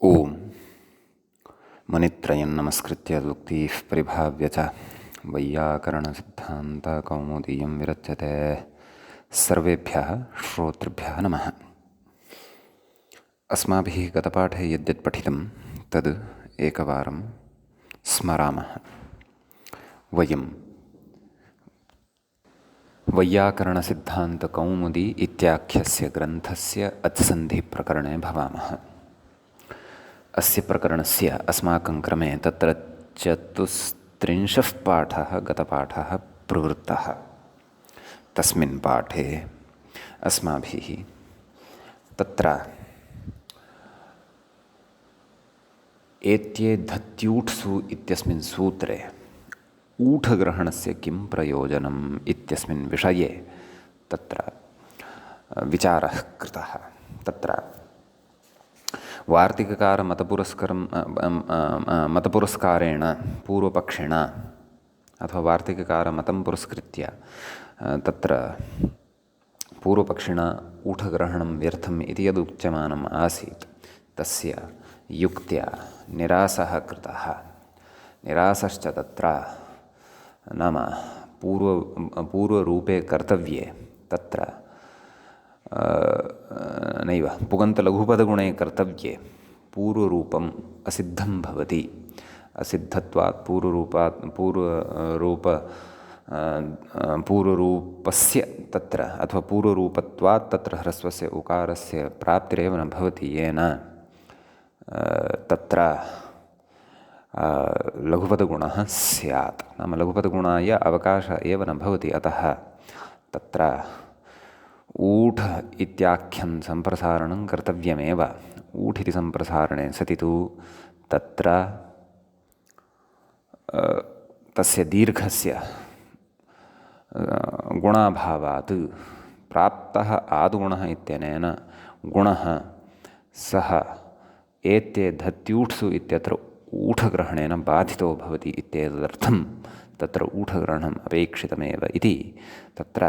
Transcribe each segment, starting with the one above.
ओम मनित्रयं नमस्कृत्य दुक्तिः परिभाव्य च वैयाकरणसिद्धान्तकौमुदीयं विरच्यते। सर्वेभ्यः श्रोतृभ्यः नमः। अस्माभिः गतपाठे यद्यत् पठितं तद् एकवारं स्मरामः। वयं वैयाकरणसिद्धान्तकौमुदी इत्याख्यस्य ग्रन्थस्य अत्सन्धिप्रकरणे भवामः। अस्य प्रकरणस्य अस्माकं क्रमे तत्र 34 पाठः गतपाठः प्रवृत्तः। तस्मिन् पाठे अस्माभिः तत्र एत्ये धत्यूट्सु इत्यस्मिन् सूत्रे ऊठग्रहणस्य किं प्रयोजनम् इत्यस्मिन् विषये तत्र विचारः कृतः। तत्र मतपुरस्कारेण पूर्वपक्षेण अथवा वार्तिककारमतं पुरस्कृत्य तत्र पूर्वपक्षिणा ऊठग्रहणं व्यर्थम् इति यदुच्यमानम् आसीत् तस्य युक्त्या निरासः कृतः। निरासश्च तत्र नाम पूर्वरूपे कर्तव्ये तत्र नैव पुगन्तलघुपदगुणे कर्तव्ये पूर्वरूपम् असिद्धं भवति। असिद्धत्वात् पूर्वरूपस्य तत्र अथवा पूर्वरूपत्वात् तत्र ह्रस्वस्य उकारस्य प्राप्तिरेव न भवति, येन तत्र लघुपदगुणः स्यात्। नाम लघुपदगुणाय अवकाशः एव न भवति। अतः तत्र ऊठ इत्याख्यं सम्प्रसारणं कर्तव्यमेव। ऊठ इति सम्प्रसारणे सति तु तत्र तस्य दीर्घस्य गुणाभावात् प्राप्तः आदुगुणः इत्यनेन गुणः सः एत्ये धत्यूट्सु इत्यत्र ऊठग्रहणेन बाधितो भवति इत्येतदर्थं तत्र ऊठग्रहणम् अपेक्षितमेव इति तत्र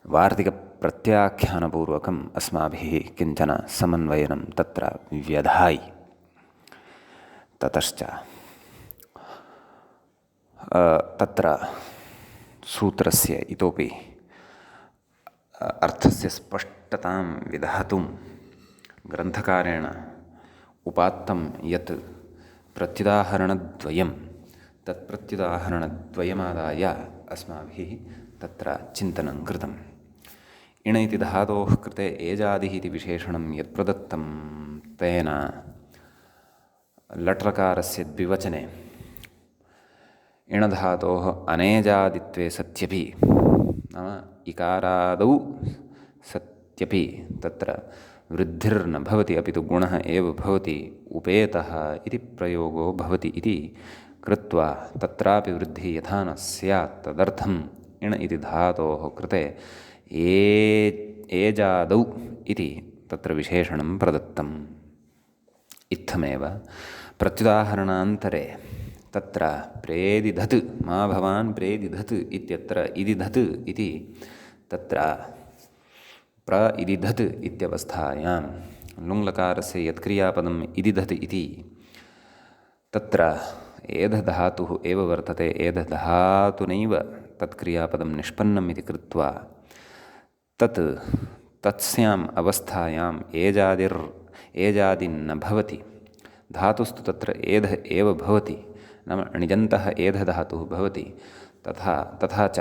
वार्तिकप्रत्याख्यानपूर्वकम् अस्माभिः किञ्चन समन्वयनं तत्र व्यधायि। ततश्च तत्र सूत्रस्य इतोपि अर्थस्य स्पष्टतां विधातुं ग्रन्थकारेण उपात्तं यत् प्रत्युदाहरणद्वयं तत्प्रत्युदाहरणद्वयमादाय अस्माभिः तत्र चिन्तनं कृतम्। इण इति धातोः कृते एजादिः इति विशेषणं यत् प्रदत्तं तेन लट्लकारस्य द्विवचने इणधातोः अनेजादित्वे सत्यपि नाम इकारादौ सत्यपि तत्र वृद्धिर्न भवति, अपि तु गुणः एव भवति, उपेतः इति प्रयोगो भवति इति कृत्वा तत्रापि वृद्धिः यथा न स्यात् तदर्थम् इण इति धातोः कृते एजादौ इति तत्र विशेषणं प्रदत्तम्। इत्थमेव प्रत्युदाहरणान्तरे तत्र प्रेदिधत् मा भवान् प्रेदिधत् इत्यत्र इदिधत् इति तत्र प्र इदिधत् इत्यवस्थायां लुङ्लकारस्य यत्क्रियापदम् इदिधत् इति तत्र एधधातुः एव वर्तते। एधधातुनैव तत्क्रियापदं निष्पन्नम् इति कृत्वा तत्स्याम् अवस्थायाम् एजादिर्न भवति। धातुस्तु तत्र एध एव भवति, नाम णिजन्तः एधधातुः भवति। तथा च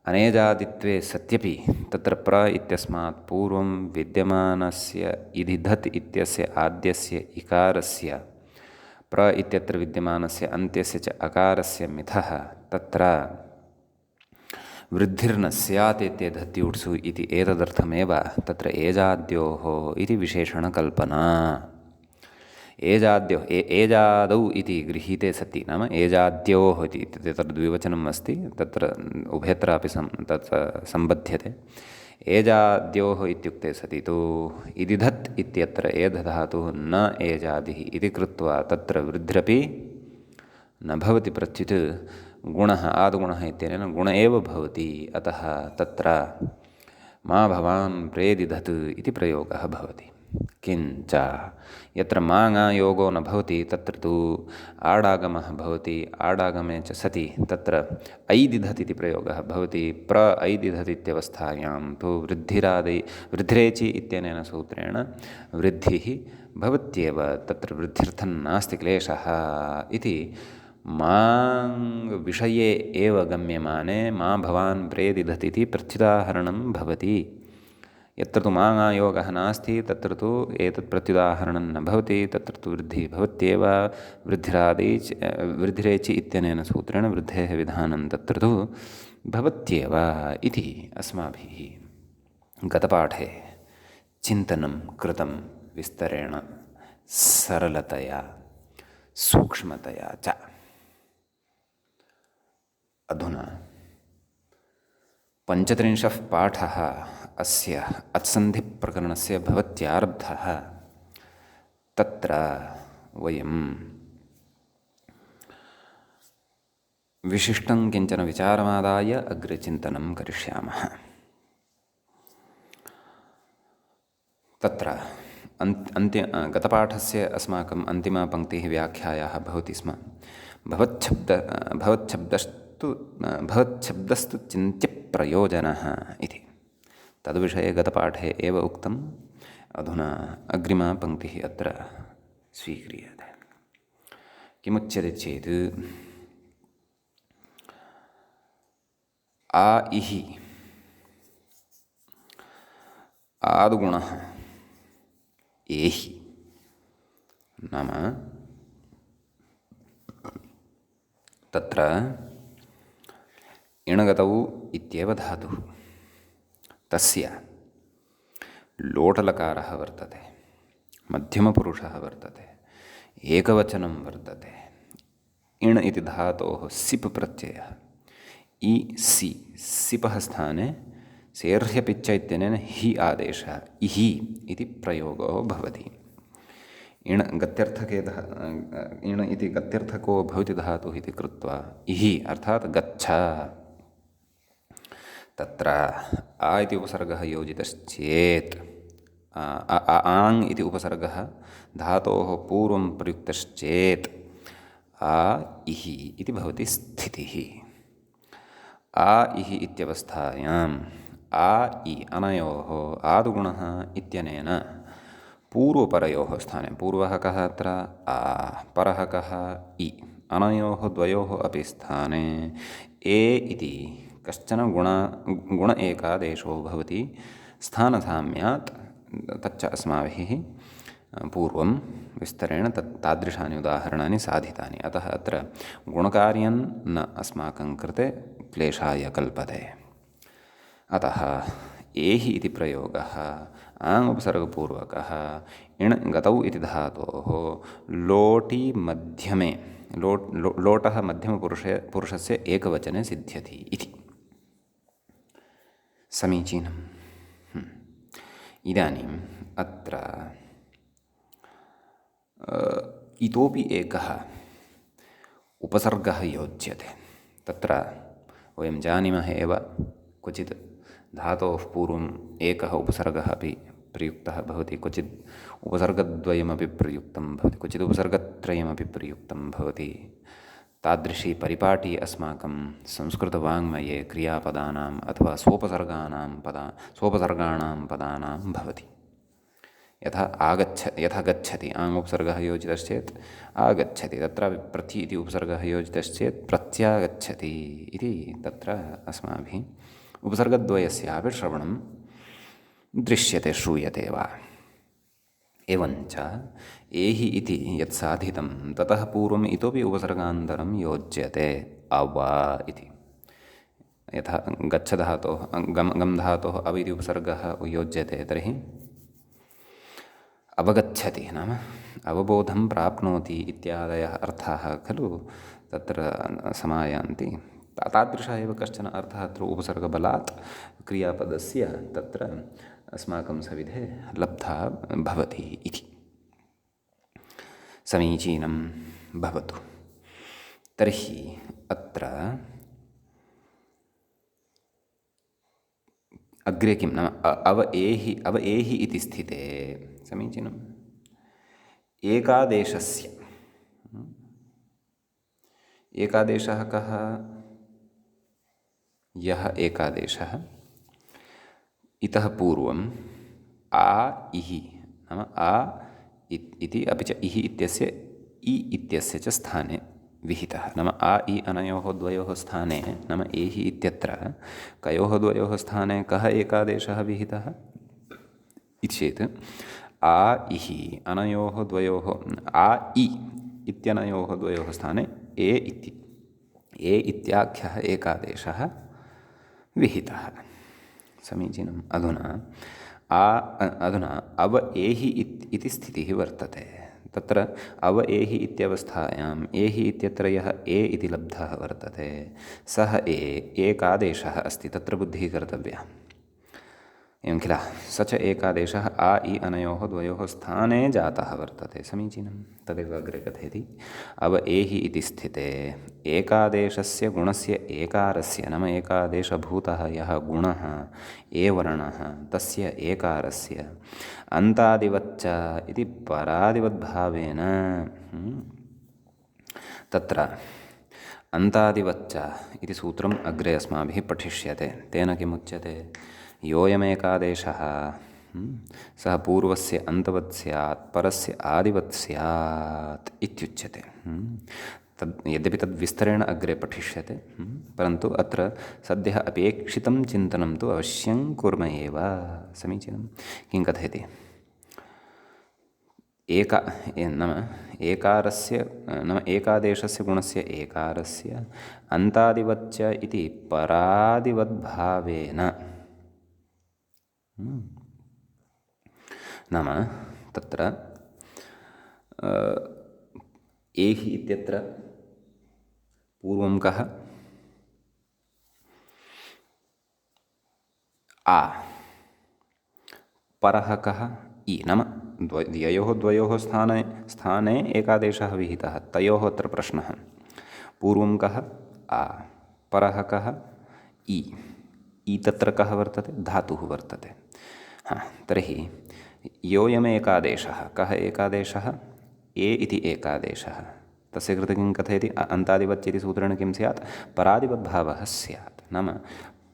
अनेजादित्वे सत्यपि तत्र प्र इत्यस्मात् पूर्वं विद्यमानस्य इदिधत् इत्यस्य आद्यस्य इकारस्य प्र इत्यत्र विद्यमानस्य अन्त्यस्य च अकारस्य मिथः तत्र वृद्धिर्न स्यात् इत्येधत्यूट्सु इति एतदर्थमेव तत्र एजाद्योः इति विशेषणकल्पना। एजादौ इति गृहीते सति नाम एजाद्योः इति तत्र द्विवचनम् अस्ति, तत्र उभयत्रापि तत्र सम्बध्यते। एजाद्योः इत्युक्ते सति तु इदिधत् इत्यत्र एधधातुः न एजादिः इति कृत्वा तत्र वृद्धिरपि न भवति। प्रत्युत गुणः आदुगुणः इत्यनेन गुण एव भवति। अतः तत्र मा भवान् प्रेदिधत् इति प्रयोगः भवति। किञ्च यत्र माङायोगो न भवति तत्र तु आडागमः भवति। आडागमे च सति तत्र ऐदिधत् इति प्रयोगः भवति। प्र ऐदिधत् इत्यवस्थायां तु वृद्धिरेचि इत्यनेन सूत्रेण वृद्धिः भवत्येव, तत्र वृद्ध्यर्थं नास्ति क्लेशः इति मां विषये एव गम्यमाने मा भवान् प्रेदिधत् इति प्रत्युदाहरणं भवति। यत्र तु माङायोगः नास्ति तत्र तु एतत् प्रत्युदाहरणं न भवति, तत्र तु वृद्धिः भवत्येव। वृद्धिरेचि इत्यनेन सूत्रेण वृद्धेः विधानं तत्र तु भवत्येव इति अस्माभिः गतपाठे चिन्तनं कृतं विस्तरेण, सरलतया, सूक्ष्मतया च। अधुना 35 पाठः अस्य अत्सन्धिप्रकरणस्य भवत्यारब्धः। तत्र वयं विशिष्टं किञ्चन विचारमादाय अग्रे चिन्तनं करिष्यामः। तत्र गतपाठस्य अस्माकम् अन्तिमा पङ्क्तिः व्याख्यायाः भवति स्म। भवच्छब्दस्तु चिन्त्यप्रयोजनः इति। तद्विषये गतपाठे एव उक्तम्। अधुना अग्रिमा पङ्क्तिः अत्र स्वीक्रियते। किमुच्यते चेत् आ इहि आदुगुणः एहि नाम तत्र इणगतौ इत्येव धातुः, तस्य लोटलकारः वर्तते, मध्यमपुरुषः वर्तते, एकवचनं वर्तते। इण् इति धातोः सिप् प्रत्ययः, इ सि सिपः स्थाने सेर्ह्यपिच्च इत्यनेन हि आदेशः, इहि इति प्रयोगो भवति। इण् इति गत्यर्थको भवति धातुः इति कृत्वा इहि अर्थात् गच्छ। तत्र आ इति उपसर्गः योजितश्चेत्, आङ् इति उपसर्गः धातोः पूर्वं प्रयुक्तश्चेत् आ इहि इति भवति स्थितिः। आ इहि इत्यवस्थायाम् आ इ अनयोः आदुगुणः इत्यनेन पूर्वपरयोः स्थाने, पूर्वः कः अत्र आ, परः कः इ, अनयोः द्वयोः अपि स्थाने ए इति कश्चन गुण एकादेशो भवति स्थानसाम्यात्। तच्च अस्माभिः पूर्वं विस्तरेण तादृशानि उदाहरणानि साधितानि। अतः अत्र गुणकार्यं न अस्माकं कृते क्लेशाय कल्पते। अतः एहि इति प्रयोगः आङ् उपसर्गपूर्वकः इण् गतौ इति धातोः लोटि मध्यमे लोटः मध्यमपुरुषस्य एकवचने सिद्ध्यति इति। समीचीनम्। इदानीम् अत्र इतोपि एकः उपसर्गः योज्यते। तत्र वयं जानीमः एव, क्वचित् धातोः पूर्वम् एकः उपसर्गः अपि प्रयुक्तः भवति, क्वचित् उपसर्गद्वयमपि प्रयुक्तं भवति, क्वचित् उपसर्गत्रयमपि प्रयुक्तं भवति। तादृशी परिपाटी अस्माकं संस्कृतवाङ्मये क्रियापदानाम् अथवा सोपसर्गाणां पदानां भवति। यथा गच्छति आङ् उपसर्गः योजितश्चेत् आगच्छति, तत्रापि प्रति इति उपसर्गः योजितश्चेत् प्रत्यागच्छति इति तत्र अस्माभिः उपसर्गद्वयस्यापि श्रवणं दृश्यते, श्रूयते वा। एवञ्च एहि इति यत् साधितं ततः पूर्वम् इतोपि उपसर्गान्तरं योज्यते अव इति। यथा गच्छ धातोः गम् धातोः अव इति उपसर्गः योज्यते, तर्हि अवगच्छति नाम अवबोधं प्राप्नोति इत्यादयः अर्थाः खलु तत्र समायान्ति। तादृशः एव कश्चन अर्थः अत्र उपसर्गबलात् क्रियापदस्य तत्र अस्माकं सविधे लब्धः भवति इति। समीचीनं भवतु। तर्हि अत्र अग्रे किं नाम अव एहि इति स्थिते समीचीनम्। एकादेशस्य, एकादेशः कः? यः एकादेशः इतः पूर्वम् आ इहि, नाम आ इति अपि च इहि इत्यस्य इ इत्यस्य च स्थाने विहितः। नाम आ इ अनयोः द्वयोः स्थाने, नाम एहि इत्यत्र कयोः द्वयोः स्थाने कः एकादेशः विहितः इति चेत् आ इहि अनयोः द्वयोः, आ इ इत्यनयोः द्वयोः स्थाने ए इति, ए इत्याख्यः एकादेशः विहितः। समीचीनम्। अधुना अव एहि इति स्थितिः वर्तते। तत्र अव एहि इत्यवस्थायाम् एहि इत्यत्र यः ए इति लब्धः वर्तते सः एकादेशः अस्ति, तत्र बुद्धिः कर्तव्या। एवं किल? स च एकादेशः आ इ अनयोः द्वयोः स्थाने जातः वर्तते। समीचीनं। तदेव अग्रे कथयति। अव एहि इति स्थिते एकादेशस्य गुणस्य एकारस्य, नाम एकादेशभूतः यः गुणः ए वर्णः तस्य एकारस्य अन्तादिवच्च इति परादिवद्भावेन, तत्र अन्तादिवच्च इति सूत्रम् अग्रे अस्माभिः पठिष्यते। तेन किमुच्यते? योऽयमेकादेशः सः पूर्वस्य अन्तवत् स्यात् परस्य आदिवत् स्यात् इत्युच्यते। यद्यपि तद्विस्तरेण अग्रे पठिष्यते, परन्तु अत्र सद्यः अपेक्षितं चिन्तनं तु अवश्यं कुर्मः एव। समीचीनं। किं कथयति? नाम एकादेशस्य गुणस्य एकारस्य अन्तादिवच्च इति परादिवद्भावेन, नाम तत्र एहि इत्यत्र पूर्वं कः? आ। परः कः? इ। नाम द्वयोः स्थाने एकादेशः विहितः, तयोः अत्र प्रश्नः। पूर्वं कः? आ। परः कः? इ। इ तत्र कः वर्तते? धातुः वर्तते। तर्हि योऽयमेकादेशः, कः एकादेशः? ए इति एकादेशः। तस्य कृते किं कथयति? अन्तादिवच् इति सूत्रेण किं स्यात्? परादिवद्भावः स्यात्। नाम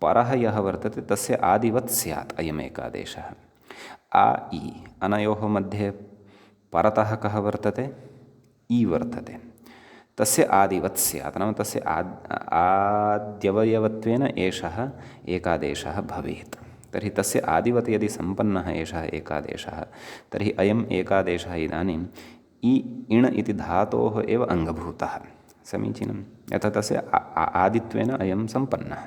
परः यः वर्तते तस्य आदिवत् स्यात् अयम् एकादेशः। आ इ अनयोः मध्ये परतः कः वर्तते? इ वर्तते। तस्य आदिवत् स्यात्, नाम तस्य आद्यवयवत्वेन एषः एकादेशः भवेत्। तर्हि तस्य आदिवत् यदि सम्पन्नः एषः एकादेशः, तर्हि अयम् एकादेशः इदानीम् इ इण् इति धातोः एव अङ्गभूतः। समीचीनं। यथा तस्य आदित्वेन अयं सम्पन्नः।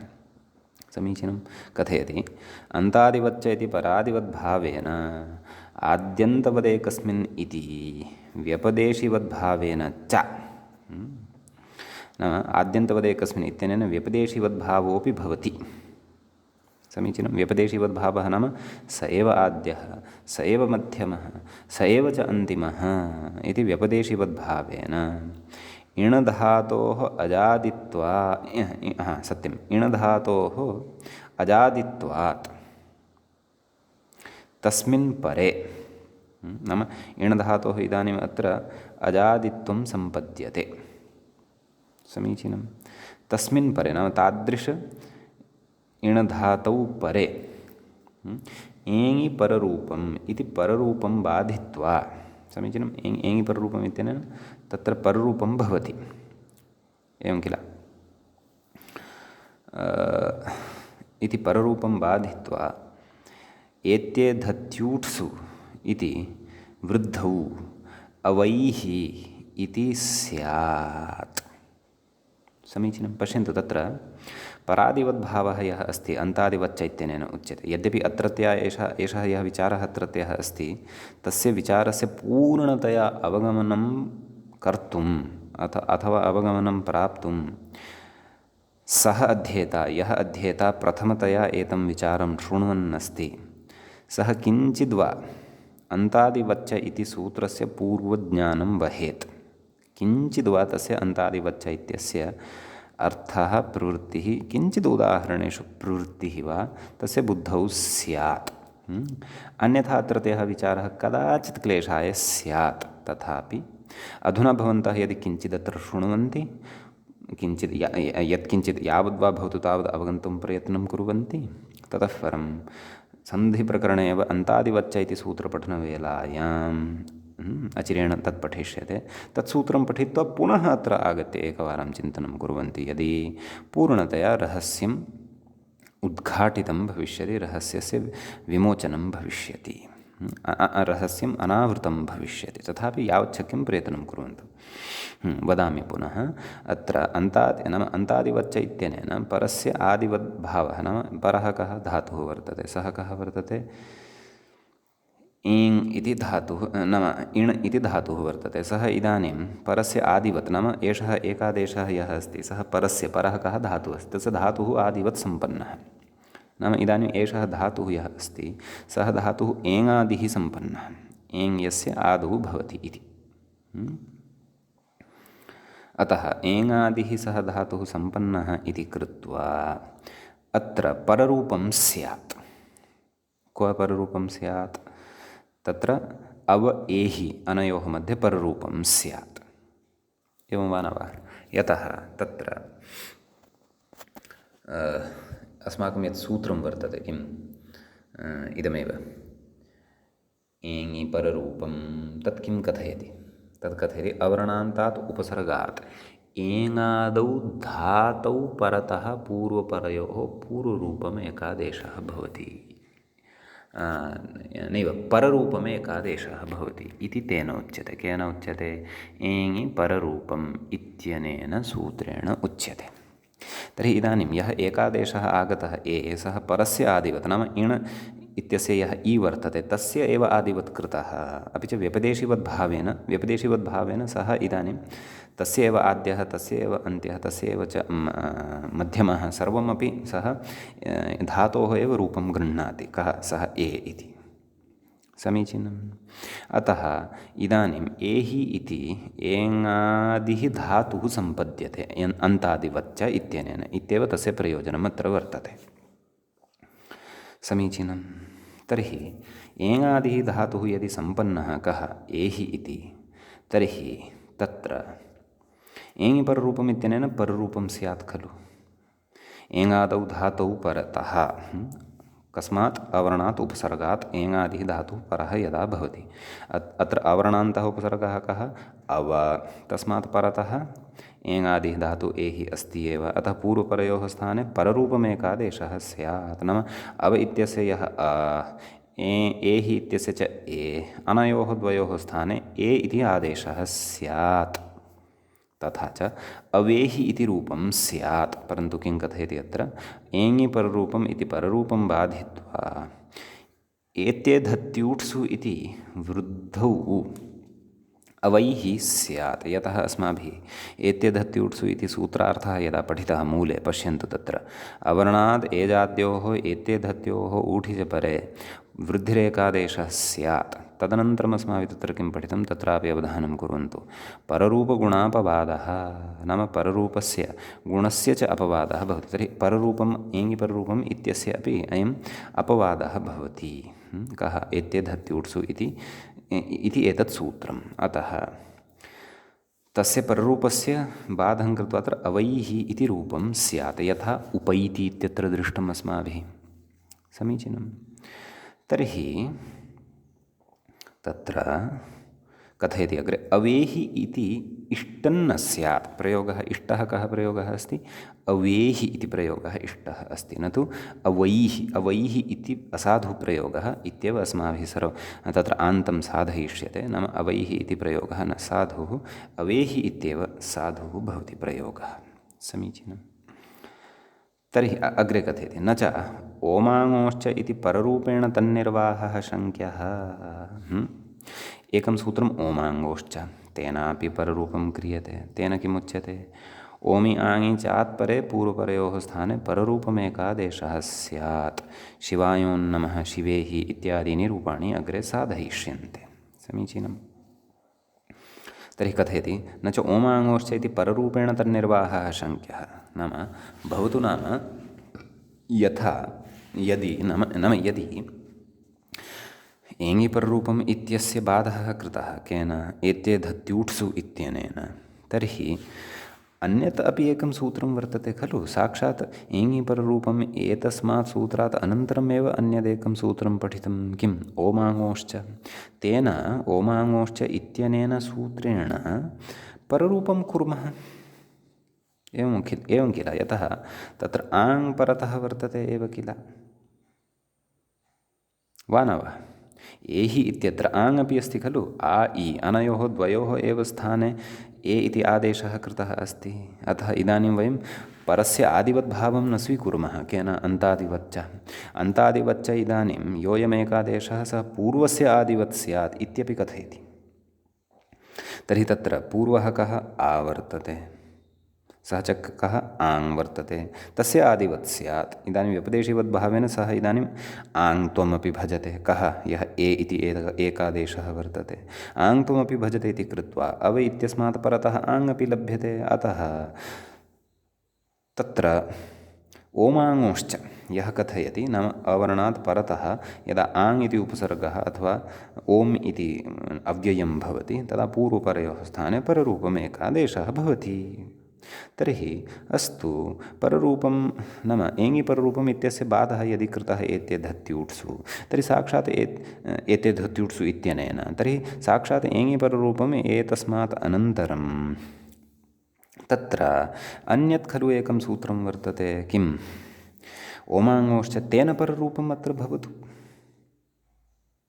समीचीनं। कथयति अन्तादिवच्च इति परादिवद्भावेन आद्यन्तवदेकस्मिन् इति व्यपदेशिवद्भावेन च, नाम आद्यन्तवदेकस्मिन् इत्यनेन व्यपदेशिवद्भावोऽपि भवति। समीचीनं। व्यपदेशिवद्भावः नाम स एव आद्यः, स एव मध्यमः, स एव च अन्तिमः इति व्यपदेशिवद्भावेन इणधातोः इणधातोः अजादित्वात् तस्मिन् परे, नाम इणधातोः इदानीम् अत्र अजादित्वं सम्पद्यते। समीचीनं। तस्मिन् परे नाम तादृश इणधातौ परे एङि पररूपम् इति पररूपं बाधित्वा, समीचीनम्। एङि पररूपम् इत्यनेन तत्र पररूपं भवति। एवं किल? इति पररूपं बाधित्वा एत्ये धत्यूट्सु इति वृद्धौ अवैः इति स्यात्। समीचीनं। पश्यन्तु, तत्र परादिवद्भावः यः अस्ति अन्तादिवच्च इत्यनेन उच्यते। यद्यपि अत्रत्य एषः यः विचारः अत्रत्यः अस्ति, तस्य विचारस्य पूर्णतया अवगमनं कर्तुम् अथवा अवगमनं प्राप्तुं सः अध्येता, यः अध्येता प्रथमतया एतं विचारं शृण्वन्नस्ति, सः किञ्चिद्वा अन्तादिवच्च इति सूत्रस्य पूर्वज्ञानं वहेत्। किञ्चिद्वा तस्य अन्तादिवच्च इत्यस्य अर्थः, प्रवृत्तिः, किञ्चित् उदाहरणेषु प्रवृत्तिः वा तस्य बुद्धौ स्यात्। अन्यथा अत्रत्यः विचारः कदाचित् क्लेशाय स्यात्। तथापि अधुना भवन्तः यदि किञ्चिदत्र शृण्वन्ति, किञ्चित् यत्किञ्चित् यावद्वा भवतु तावद् अवगन्तुं प्रयत्नं कुर्वन्ति, ततः परं सन्धिप्रकरणे एव अन्तादिवच्च इति सूत्रपठनवेलायाम् अचिरेण तत् पठिष्यते। तत् सूत्रं पठित्वा पुनः अत्र आगत्य एकवारं चिन्तनं कुर्वन्ति, यदि पूर्णतया रहस्यम् उद्घाटितं भविष्यति, रहस्यस्य विमोचनं भविष्यति, रहस्यम् अनावृतं भविष्यति। तथापि यावत् शक्यं प्रयत्नं कुर्वन्तु। वदामि पुनः, अत्र नाम अन्तादिवच्च इत्यनेन परस्य आदिवद्भावः, नाम परः कः धातुः वर्तते, सः कः वर्तते, इङ् इति धातुः, नाम इण् इति धातुः वर्तते। सः इदानीं परस्य आदिवत्, नाम एषः एकादेशः यः अस्ति सः परः कः धातुः अस्ति, तस्य धातुः आदिवत् सम्पन्नः। नाम इदानीम् एषः धातुः यः अस्ति सः धातुः एङादिः सम्पन्नः, एङ् यस्य आदौ भवति इति। अतः एङादिः सः धातुः सम्पन्नः इति कृत्वा अत्र पररूपं स्यात्। क्व पररूपं स्यात्? तत्र अव एहि अनयोः मध्ये पररूपं स्यात्। एवं वा न वा? यतः तत्र अस्माकं यत् सूत्रं वर्तते, किम् इदमेव एङि पररूपं, तत् किं कथयति? तत् कथयति अवर्णान्तात् उपसर्गात् एङादौ धातौ परतः पूर्वपरयोः पूर्वरूपमेकादेशः भवति, नैव पररूपमेकादेशः भवति इति तेन उच्यते। केन उच्यते? एङि पररूपम् इत्यनेन सूत्रेण उच्यते। तर्हि इदानीं यः एकादेशः आगतः सः परस्य आदिवत्, नाम इण् इत्यस्य यः इ वर्तते तस्य एव आदिवत् कृतः, अपि च व्यपदेशिवद्भावेन सः इदानीं तस्य एव आद्यः, तस्य एव अन्त्यः, तस्य एव च मध्यमः, सर्वमपि सः धातोः एव रूपं गृह्णाति। कः सः इति? समीचीनम्। अतः इदानीम् एहि इति एङादिः धातुः सम्पद्यते अन्तादिवच्च इत्यनेन, इत्येव तस्य प्रयोजनम् अत्र वर्तते। समीचीनं। तर्हि एङादिः धातुः यदि सम्पन्नः कः एहि इति, तर्हि तत्र एङि पररूपम् इत्यनेन पररूपं स्यात् खलु। एङादौ धातौ परतः, कस्मात्? अवर्णात् उपसर्गात् एङादिः धातुः परः यदा भवति। अत्र अवर्णान्तः उपसर्गः कः? अव, तस्मात् परतः एङादिः धातुः एहि अस्ति एव। अतः पूर्वपरयोः स्थाने पररूपमेकादेशः स्यात्। नाम अव इत्यस्य यः एहि इत्यस्य च अनयोः द्वयोः स्थाने इति आदेशः स्यात्। तथा च अवेहि इति रूपं स्यात्। परन्तु किं कथयति अत्र? एङि पररूपम् इति पररूपं बाधित्वा एत्येधत्यूट्सु इति वृद्धौ अवैः स्यात्। यतः अस्माभिः एत्येधत्यूट्सु इति सूत्रार्थः यदा पठितः मूले, पश्यन्तु तत्र अवर्णाद् एजाद्योः एत्येधत्योः ऊठि च परे वृद्धिरेकादेशः स्यात्। तदनन्तरम् अस्माभिः तत्र किं पठितं? तत्रापि अवधानं कुर्वन्तु। पररूपगुणापवादः, नाम पररूपस्य गुणस्य च अपवादः भवति। तर्हि पररूपम् एङि पररूपम् इत्यस्य अपि अयम् अपवादः भवति। कः? एत्येधत्यूट्सु इति एतत् सूत्रम्। अतः तस्य पररूपस्य बाधं कृत्वा अत्र अवैः इति रूपं स्यात्, यथा उपैति इत्यत्र दृष्टम् अस्माभिः। समीचीनं। तर्हि तत्र कथयति अग्रे अवेहि इति इष्टन्न स्यात्। प्रयोगः इष्टः कः प्रयोगः अस्ति? अवेहि इति प्रयोगः इष्टः अस्ति, न तु अवैः इति असाधुप्रयोगः इत्येव अस्माभिः तत्र आन्तं साधयिष्यते। नाम अवैः इति प्रयोगः न साधुः, अवेहि इत्येव साधुः भवति प्रयोगः। समीचीनं। तर्हि अग्रे कथयति न च ओमाङोश्च इति पररूपेण तन्निर्वाहः शङ्क्यः। एकं सूत्रम् ओमाङोश्च, तेनापि पररूपं क्रियते। तेन किमुच्यते? ओमि आङि चात्परे पूर्वपरयोः स्थाने पररूपमेकादेशः स्यात्। शिवायोन्नमः, शिवेहि इत्यादीनि रूपाणि अग्रे साधयिष्यन्ते। समीचीनम्। तर्हि कथयति न च ओमाङोश्च इति पररूपेण तन्निर्वाहः शङ्क्यः। नाम भवतु नाम यथा यदि एङिपररूपम् इत्यस्य बाधः कृतः केन एते धत्यूट्सु इत्यनेन तर्हि अन्यत् अपि एकं सूत्रं वर्तते खलु साक्षात् एङिपररूपम् एतस्मात् सूत्रात् अनन्तरमेव अन्यदेकं सूत्रं पठितं किम् ओमाङोश्च तेन ओमाङोश्च इत्यनेन सूत्रेण पररूपं कुर्मः एवं किल यतः तत्र आङ् परतः वर्तते एव किल वा न वा एहि इत्यत्र आङ् अपि अस्ति खलु आ इ अनयोः द्वयोः एव स्थाने ए इति आदेशः कृतः अस्ति अतः इदानीं वयं परस्य आदिवद्भावं न स्वीकुर्मः केन अन्तादिवच्च अन्तादिवच्च इदानीं योऽयमेकादेशः सः पूर्वस्य आदिवत् स्यात् इत्यपि कथयति तर्हि तत्र पूर्वः कः आ वर्तते सः च कः आङ् वर्तते तस्य आदिवत् स्यात् इदानीं व्यपदेशीवद्भावेन सः इदानीम् आङ् त्वमपि भजते कः यः ए इति एकादेशः वर्तते आङ् त्वमपि भजते इति कृत्वा अव इत्यस्मात् परतः आङ् अपि लभ्यते अतः तत्र ओमाङोश्च यः कथयति नाम अवर्णात् परतः यदा आङ् इति उपसर्गः अथवा ओम् इति अव्ययं भवति तदा पूर्वपरयोः स्थाने पररूपम् एकादेशः भवति तर्हि अस्तु पररूपं नाम एङिपररूपम् इत्यस्य बाधः यदि कृतः एते धत्यूट्सु तर्हि साक्षात् एते धत्यूट्सु इत्यनेन तर्हि साक्षात् एङिपररूपम् एतस्मात् अनन्तरं तत्र अन्यत् खलु एकं सूत्रं वर्तते किम् ओमाङोश्च तेन पररूपम् अत्र भवतु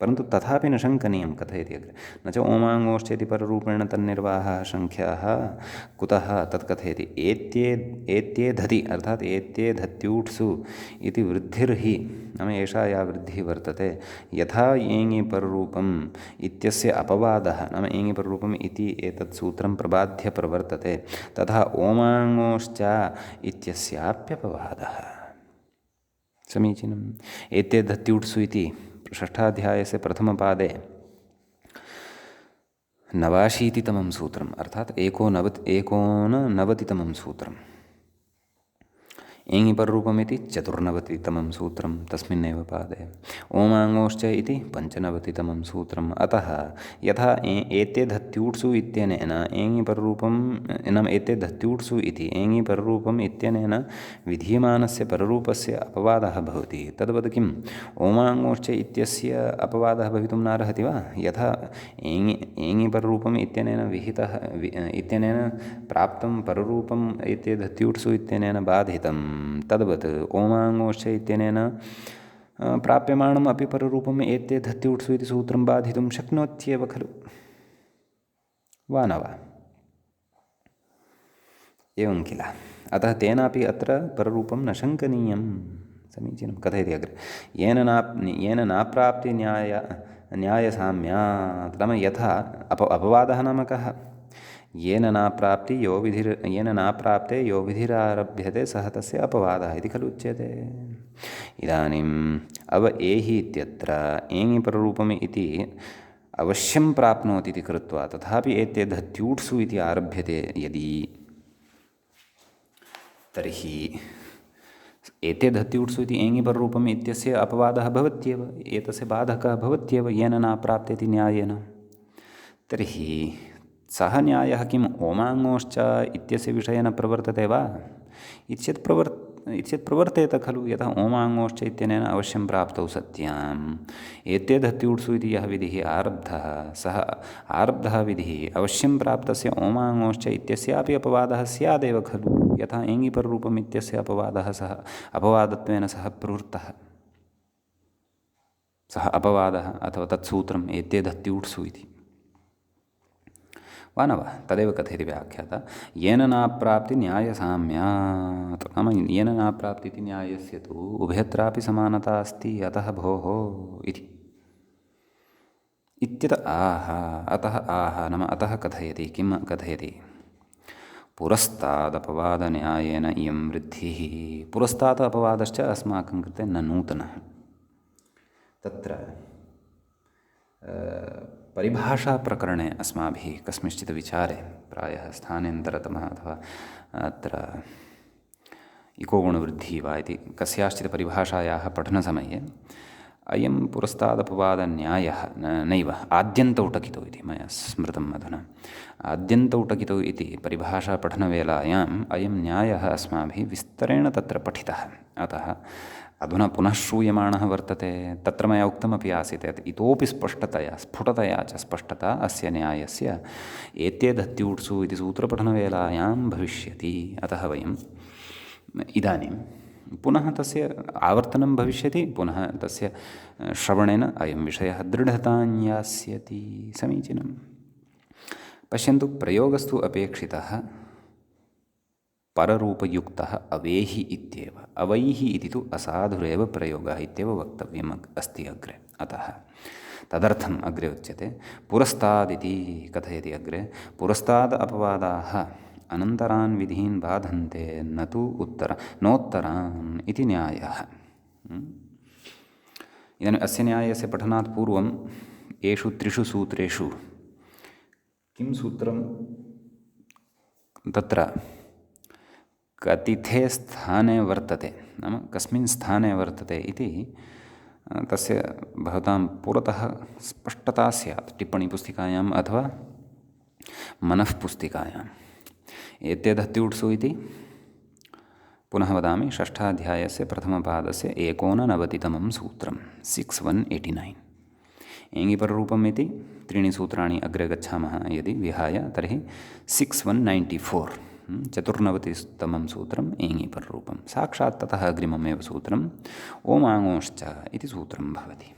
परन्तु तथापि न शङ्कनीयं कथयति अग्रे न च ओमाङोश्च इति पररूपेण तन्निर्वाहः शङ्ख्याः कुतः तत् कथयति एत्ये धति अर्थात् एत्ये धत्यूट्सु इति वृद्धिर्हि नाम एषा या वृद्धिः वर्तते यथा एङिपररूपम् इत्यस्य अपवादः नाम एङिपररूपम् इति एतत् सूत्रं प्रबाध्य प्रवर्तते तथा ओमाङोश्च इत्यस्याप्यपवादः समीचीनम् एते धत्यूट्सु इति षष्ठाध्यायस्य प्रथमपादे 89तमं सूत्रम् अर्थात् 89तमं सूत्रम् एङिपररूपमिति 94तमं सूत्रं तस्मिन्नेव पादे ओमाङोश्च इति 95तमं सूत्रम् अतः यथा एते धत्यूट्सु इत्यनेन एङिपररूपं नाम एते धत्यूट्सु इति एङिपररूपम् इत्यनेन विधीयमानस्य पररूपस्य अपवादः भवति तद्वत् किम् ओमाङोश्च इत्यस्य अपवादः भवितुं नार्हति वा यथा एङिपररूपम् इत्यनेन विहितः इत्यनेन प्राप्तं पररूपम् एते धत्यूट्सु इत्यनेन बाधितं तद्वत् ओमाङोश्च इत्यनेन प्राप्यमाणम् अपि पररूपम् एते धत्यूट्सु इति सूत्रं बाधितुं शक्नोत्येव खलु वा न वा एवं किल अतः तेनापि अत्र पररूपं न शङ्कनीयं समीचीनं कथयति अग्रे येन नाप्राप्ति न्यायसाम्यात् नाम यथा अपवादः नाम कः येन नाप्राप्ते यो विधिरारभ्यते सः तस्य अपवादः इति खलु उच्यते इदानीम् अव एहि इत्यत्र एङिपररूपम् इति अवश्यं प्राप्नोति इति कृत्वा तथापि एते धत्यूट्सु इति आरभ्यते यदि तर्हि एते धत्यूट्सु इति एङिपररूपम् इत्यस्य अपवादः भवत्येव एतस्य बाधकः भवत्येव येन नाप्राप्तेति न्यायेन तर्हि सः न्यायः किम् ओमाङोश्च इत्यस्य विषये न प्रवर्तते वा इत्येतत् प्रवर्तेत खलु यथा ओमाङोश्च इत्यनेन अवश्यं प्राप्तौ सत्याम् एते धत्यूट्सु इति यः विधिः आरब्धः सः आरब्धः विधिः अवश्यं प्राप्तस्य ओमाङोश्च इत्यस्यापि अपवादः स्यादेव खलु यथा एङिपररूपम् इत्यस्य अपवादः सः अपवादत्वेन सः प्रवृत्तः सः अपवादः अथवा तत्सूत्रम् एते धत्यूट्सु इति वा न वा तदेव कथयति व्याख्याता येन नाप्राप्ति न्यायसाम्यात् नाम येन नाप्राप्ति इति न्यायस्य तु उभयत्रापि समानता अस्ति अतः भोः इति अतः नाम अतः कथयति किं कथयति पुरस्तादपवादन्यायेन इयं वृद्धिः पुरस्तात् अपवादश्च अस्माकं कृते न नूतनः तत्र परिभाषाप्रकरणे अस्माभिः कस्मिंश्चित् विचारे प्रायः स्थानेन्तरतमः अथवा अत्र इको गुणवृद्धिः वा इति कस्याश्चित् परिभाषायाः पठनसमये अयं पुरस्तादपवादन्यायः नैव आद्यन्तौ टकितौ इति मया स्मृतम् अधुना। आद्यन्तौ टकितौ इति परिभाषापठनवेलायाम् अयं न्यायः अस्माभिः विस्तरेण तत्र पठितः। अतः अधुना पुनः श्रूयमाणः वर्तते। तत्र मया उक्तमपि आसीत् यत् इतोपि स्पष्टतया स्फुटतया च स्पष्टता अस्य न्यायस्य एतेदत्यूट्सु इति सूत्रपठनवेलायां भविष्यति। अतः वयम् इदानीं पुनः तस्य आवर्तनं भविष्यति, पुनः तस्य श्रवणेन अयं विषयः दृढतां यास्यति। समीचीनं। पश्यन्तु, प्रयोगस्तु अपेक्षितः पररूपयुक्तः अवेहि इत्येव। अवैः इति तु असाधुरेव प्रयोगः इत्येव वक्तव्यम् अस्ति अग्रे। अतः तदर्थम् अग्रे उच्यते पुरस्तादिति कथयति अग्रे। पुरस्ताद् अपवादाः अनन्तरान् विधीन् बाधन्ते न तु नोत्तरान् इति न्यायः। इदानीम् अस्य न्यायस्य पठनात् पूर्वम् एषु त्रिषु सूत्रेषु किं सूत्रं तत्र कतिथे स्थाने वर्तते, नाम कस्मिन् स्थाने वर्तते इति तस्य भवतां पुरतः स्पष्टता स्यात् टिप्पणीपुस्तिकायाम् अथवा मनःपुस्तिकायाम्। एतेदत्यूट्सु इति पुनः वदामि, षष्ठाध्यायस्य प्रथमपादस्य 89तमं सूत्रं 6189। एङिपररूपम् इति त्रीणि सूत्राणि अग्रे गच्छामः यदि विहाय, तर्हि 6194 चतुर्नवतितमं सूत्रम् एङिपररूपं। साक्षात् ततः अग्रिममेव सूत्रम् ओमाङोश्च इति सूत्रं भवति।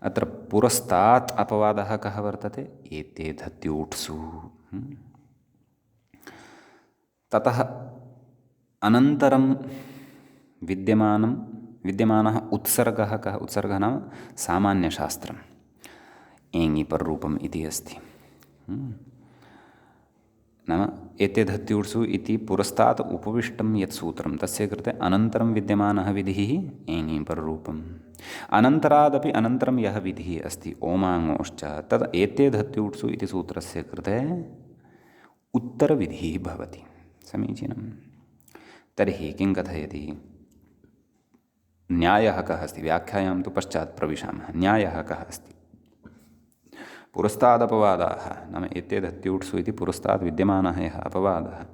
अत्र पुरस्तात् अपवादः कः वर्तते? एतेधत्यूट्सु। ततः अनन्तरं विद्यमानः उत्सर्गः कः? उत्सर्गः नाम सामान्यशास्त्रम् एङिपररूपम् इति अस्ति। नाम एतेधत्यूट्सु इति पुरस्तात् उपविष्टं यत् सूत्रं तस्य कृते अनन्तरं विद्यमानः विधिः एङिपररूपम्। अनन्तरादपि अनन्तरं यः विधिः अस्ति ओमाङोश्च, तद् एतेधत्यूट्सु इति सूत्रस्य कृते उत्तरविधिः भवति। समीचीनं। तर्हि किं कथयति? न्यायः कः अस्ति? व्याख्यायां तु पश्चात् प्रविशामः। न्यायः कः अस्ति? पुरस्तादपवादाः नाम एतेदत्यूट्सु इति पुरस्ताद् विद्यमानः यः अपवादः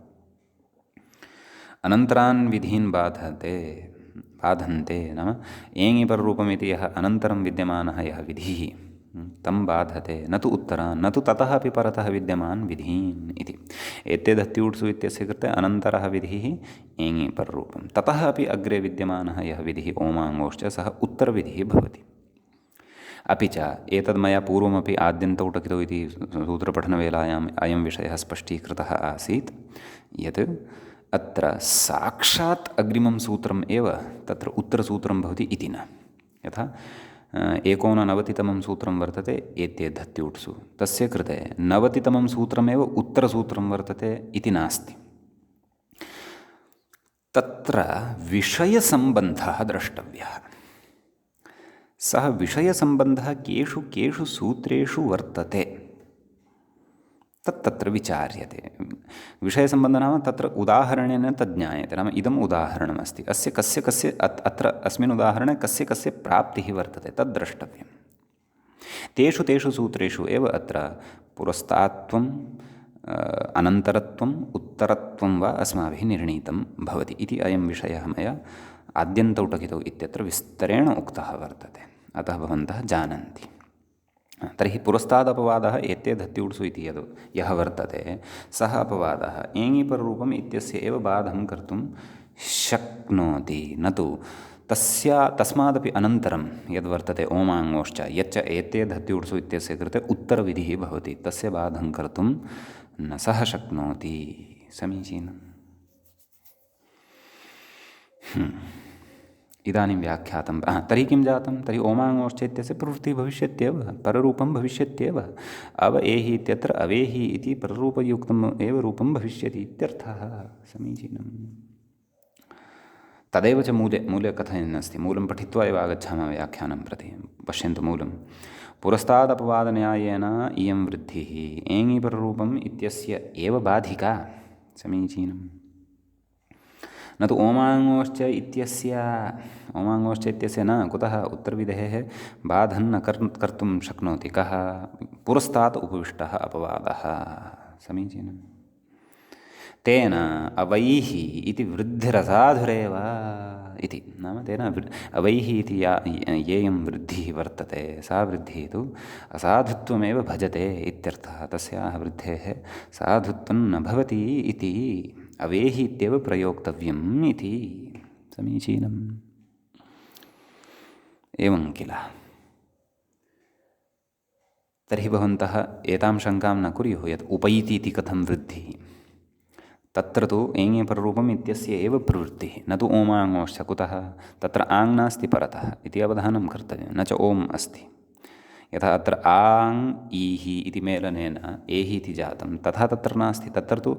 अनन्तरान् विधीन् बाधन्ते नाम एङिपररूपमिति यः अनन्तरं विद्यमानः यः विधिः तं बाधते, न तु उत्तरान्, न तु ततः अपि परतः विद्यमान् विधीन् इति। एतेदत्यूट्सु इत्यस्य कृते अनन्तरः विधिः एङिपररूपं, ततः अपि अग्रे विद्यमानः यः विधिः ओमाङोश्च सः उत्तरविधिः भवति। अपि च एतद् मया पूर्वमपि आद्यन्तौ टकितौ इति सूत्रपठनवेलायाम् अयं विषयः स्पष्टीकृतः आसीत् यत् अत्र साक्षात् अग्रिमं सूत्रम् एव तत्र उत्तरसूत्रं भवति इति न। यथा 89तमं सूत्रं वर्तते एतेधत्यूट्सु, तस्य कृते 90तमं सूत्रमेव उत्तरसूत्रं वर्तते इति नास्ति। तत्र विषयसम्बन्धः द्रष्टव्यः। सः विषयसम्बन्धः केषु केषु सूत्रेषु वर्तते तत्र विचार्यते। विषयसम्बन्धः नाम तत्र उदाहरणेन तद् ज्ञायते। नाम इदम् उदाहरणमस्ति, अस्य कस्य अत्र अस्मिन् उदाहरणे कस्य प्राप्तिः वर्तते तद् द्रष्टव्यम्। तेषु सूत्रेषु एव अत्र पुरस्तात्त्वम् अनन्तरत्वम् उत्तरत्वं वा अस्माभिः निर्णीतं भवति इति अयं विषयः मया आद्यन्तौ टकितौ इत्यत्र विस्तरेण उक्तः वर्तते। अतः भवन्तः जानन्ति। तर्हि पुरस्तादपवादः एतेधत्यूट्सु इति यः वर्तते सः अपवादः एङिपररूपम् इत्यस्य एव बाधं कर्तुं शक्नोति, न तु तस्मादपि अनन्तरं यद्वर्तते ओमाङोश्च यच्च एतेधत्यूट्सु इत्यस्य कृते उत्तरविधिः भवति तस्य बाधं कर्तुं न सः शक्नोति। समीचीनम्। इदानीं व्याख्यातं। तर्हि किं जातं? तर्हि ओमाङोश्च इत्यस्य प्रवृत्तिः भविष्यत्येव, पररूपं भविष्यत्येव। अव एहि इत्यत्र अवेहि इति पररूपयुक्तम् एव रूपं भविष्यति इत्यर्थः। समीचीनम्। तदेव च मूले कथयन्नस्ति। मूलं पठित्वा एव आगच्छामः व्याख्यानं प्रति। पश्यन्तु मूलं। पुरस्तादपवादन्यायेन इयं वृद्धिः एङिपररूपम् इत्यस्य एव बाधिका। समीचीनम्। न तु ओमाङ्गोश्च इत्यस्य न कुतः उत्तरविधेः बाधं न कर्तुं शक्नोति कः पुरस्तात् उपविष्टः अपवादः समीचीनम् तेन अवैः इति वृद्धिरसाधुरेव इति नाम तेन अवैः इति येयं वृद्धिः वर्तते सा वृद्धिः तु असाधुत्वमेव भजते इत्यर्थः तस्याः वृद्धेः साधुत्वं न भवति इति अवेहि इत्येव प्रयोक्तव्यम् इति समीचीनम् एवं किल तर्हि भवन्तः एतां शङ्कां न कुर्युः यत् उपैति इति कथं वृद्धिः तत्र तु एङि पररूपम् इत्यस्य एव प्रवृत्तिः न तु ओमाङ्गोश्च कुतः तत्र आङ् नास्ति परतः इति अवधानं कर्तव्यं न च ओम् अस्ति यथा अत्र आङ् ईः इति मेलनेन एहि इति जातं तथा तत्र नास्ति तत्र तु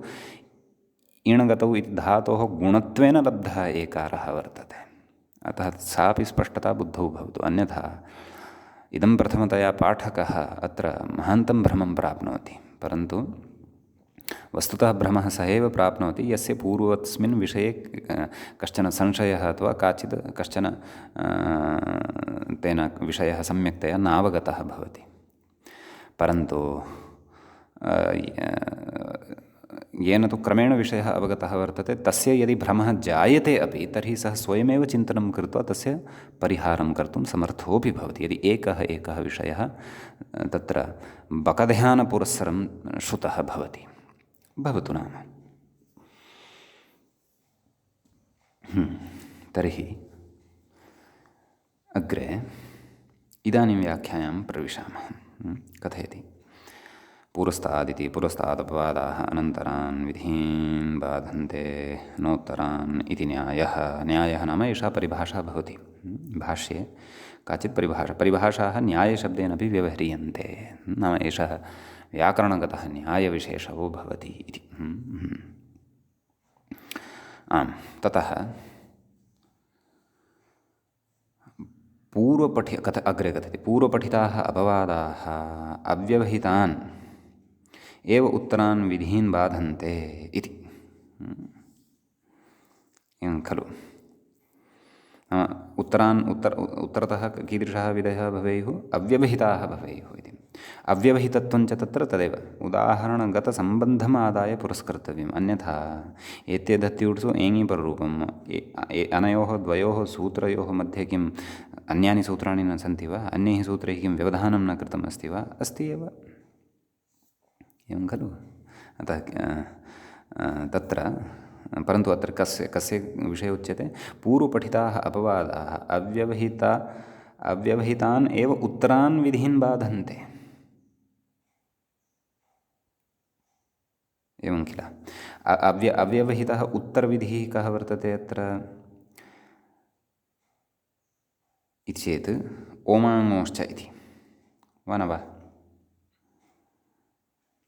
इणगतौ इति धातोः गुणत्वेन लब्धः एकारः वर्तते अतः सापि स्पष्टता बुद्धौ भवतु अन्यथा इदं प्रथमतया पाठकः अत्र महान्तं भ्रमं प्राप्नोति परन्तु वस्तुतः भ्रमः स एव प्राप्नोति यस्य पूर्वस्मिन् विषये कश्चन संशयः अथवा कश्चन तेन विषयः सम्यक्तया नावगतः भवति परन्तु येन तु क्रमेण विषयः अवगतः वर्तते तस्य यदि भ्रमः जायते अपि तर्हि सः स्वयमेव चिन्तनं कृत्वा तस्य परिहारं कर्तुं समर्थोऽपि भवति यदि एकः विषयः तत्र बकध्यानपुरस्सरं श्रुतः भवति भवतु नाम तर्हि अग्रे इदानीं व्याख्यायां प्रविशामः कथयति पुरस्तादिति पुरस्तादपवादाः अनन्तरान् विधीन् बाधन्ते नोत्तरान् इति न्यायः नाम एषा परिभाषा भवति भाष्ये काचित् परिभाषाः न्यायशब्देनपि व्यवह्रियन्ते नाम एषः व्याकरणगतः न्यायविशेषो भवति इति आम् ततः अग्रे कथति पूर्वपठिताः अपवादाः अव्यवहितान् एव उत्तरान् विधीन् बाधन्ते इति एवं खलु उत्तरतः कीदृशाः विधयः भवेयुः अव्यवहिताः भवेयुः इति अव्यवहितत्वञ्च तत्र तदेव उदाहरणगतसम्बन्धम् आदाय पुरस्कर्तव्यम् अन्यथा एते दत्युट्सु एङि पररूपम् अनयोः द्वयोः सूत्रयोः मध्ये किम् अन्यानि सूत्राणि न सन्ति वा अन्यैः सूत्रैः किं व्यवधानं न कृतम् अस्ति वा अस्ति एव एवं खलु अतः तत्र परन्तु अत्र कस्य विषये उच्यते पूर्वपठिताः अपवादाः अव्यवहितान् एव उत्तरान् विधीन् बाधन्ते एवं किल अव्यवहितः उत्तरविधिः कः वर्तते अत्र इति चेत् ओमाङ्गोश्च इति वा न वा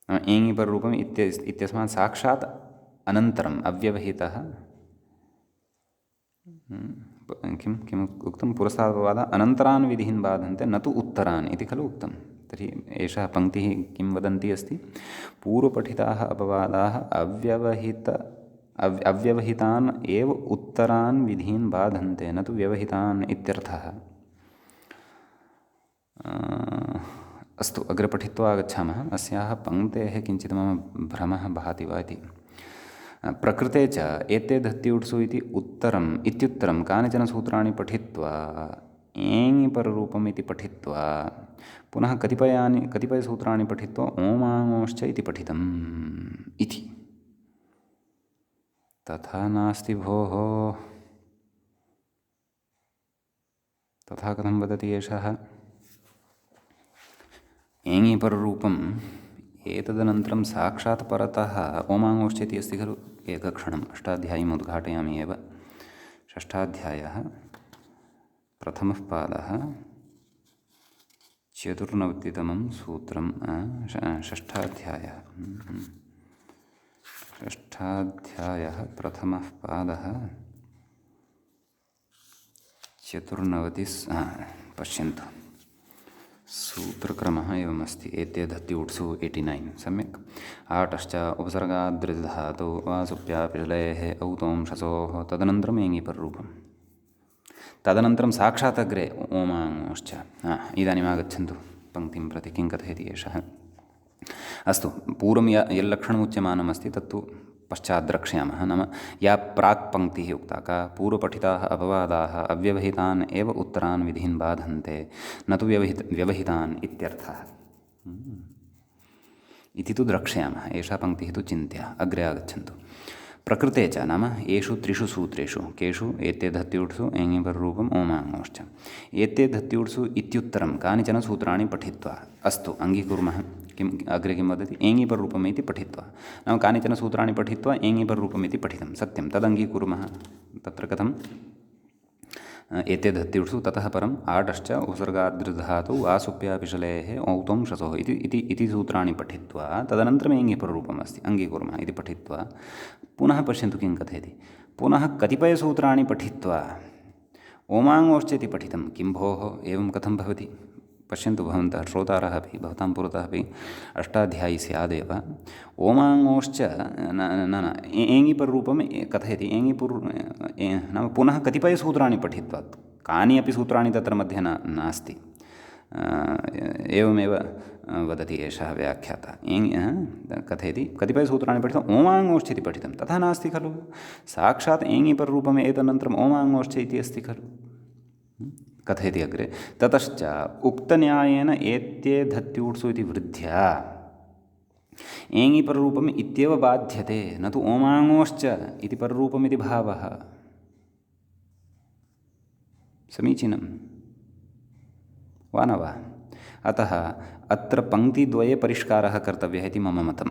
एङि पररूपम् इत्यस्मात् साक्षात् अनन्तरम् अव्यवहितः किम् उक्तं पुरस्तादपवादः अनन्तरान् विधीन् बाधन्ते न तु उत्तरान् इति खलु उक्तं तर्हि एषः पङ्क्तिः किं वदन्ती अस्ति पूर्वपठिताः अपवादाः अव्यवहितान् एव उत्तरान् विधीन् बाधन्ते न तु व्यवहितान् इत्यर्थः अस्तु अग्रे पठित्वा आगच्छामः अस्याः पङ्क्तेः किञ्चित् मम भ्रमः भाति वा इति प्रकृते च एते दत्युट्सु इति इत्युत्तरं कानिचन सूत्राणि पठित्वा एङि पररूपम् इति पठित्वा पुनः कतिपयसूत्राणि पठित्वा ओमाङ्गोश्च इति पठितम् इति तथा नास्ति भोः तथा कथं वदति एषः एङि पररूपम् एतदनन्तरं साक्षात् परतः ओमाङ्गोश्च इति अस्ति खलु एकक्षणम् अष्टाध्यायीम् उद्घाटयामि एव षष्ठाध्यायः प्रथमः पादः चतुर्नवतितमं सूत्रं षष्ठाध्यायः प्रथमः पादः पश्यन्तु सूत्रक्रमः एवमस्ति एते धत्युट्सु 89 सम्यक् आटश्च उपसर्गाद्रिधातौ वासुप्यापिशलेः औतोंशसोः तदनन्तरम् एङिपर्रूपम् तदनन्तरं साक्षात् अग्रे ओमाङ्श्च इदानीम् आगच्छन्तु पङ्क्तिं प्रति किं कथयति एषः अस्तु पूर्वं यल्लक्षणम् उच्यमानमस्ति तत्तु पश्चात् द्रक्ष्यामः नाम या प्राक् पङ्क्तिः उक्ता का पूर्वपठिताः अपवादाः अव्यवहितान् एव उत्तरान् विधीन् बाधन्ते न तु व्यवहितान् इत्यर्थः इति तु द्रक्ष्यामः एषा पङ्क्तिः तु चिन्त्या अग्रे आगच्छन्तु प्रकृते च नाम येषु त्रिषु सूत्रेषु केषु एते धत्युट्सु एङिपर्रूपम् ओमाङ्श्च एते धत्युट्सु इत्युत्तरं कानिचन सूत्राणि पठित्वा अस्तु अङ्गीकुर्मः किम् अग्रे किं वदति एङिपर्रूपम् इति पठित्वा नाम कानिचन सूत्राणि पठित्वा एङिपर्रूपम् इति पठितं सत्यं तदङ्गीकुर्मः तत्र कथम् एते धत्युट्सु ततः परम् आडश्च उपसर्गाद्रिधातौ वासुप्यापिशलेः औतोंशसोः इति सूत्राणि पठित्वा तदनन्तरम् एङिपर्रूपम् अस्ति अङ्गीकुर्मः इति पठित्वा पुनः पश्यन्तु किं कथयति पुनः कतिपयसूत्राणि पठित्वा ओमाङ्श्च इति पठितं किं भोः एवं कथं भवति पश्यन्तु भवन्तः श्रोतारः अपि भवतां पुरतः अपि अष्टाध्यायी स्यादेव ओमाङ्श्च न एङिपर्रूपं कथयति नाम पुनः कतिपयसूत्राणि पठित्वा कानि अपि सूत्राणि तत्र मध्ये नास्ति एवमेव वदति एषः व्याख्याता कथयति कतिपयसूत्राणि पठित्वा ओमाङ्श्च इति पठितं तथा नास्ति खलु साक्षात् एङिपर्रूपम् एतदनन्तरम् ओमाङ्श्च इति अस्ति खलु कथयति अग्रे ततश्च उक्तन्यायेन एत्ये धत्युट्सु इति वृद्ध्या एङिपर्रूपम् इत्येव बाध्यते न तु ओमाङ्श्च इति पर्रूपम् इति भावः समीचीनं वा न वा अतः अत्र पङ्क्तिद्वये परिष्कारः कर्तव्यः इति मम मतं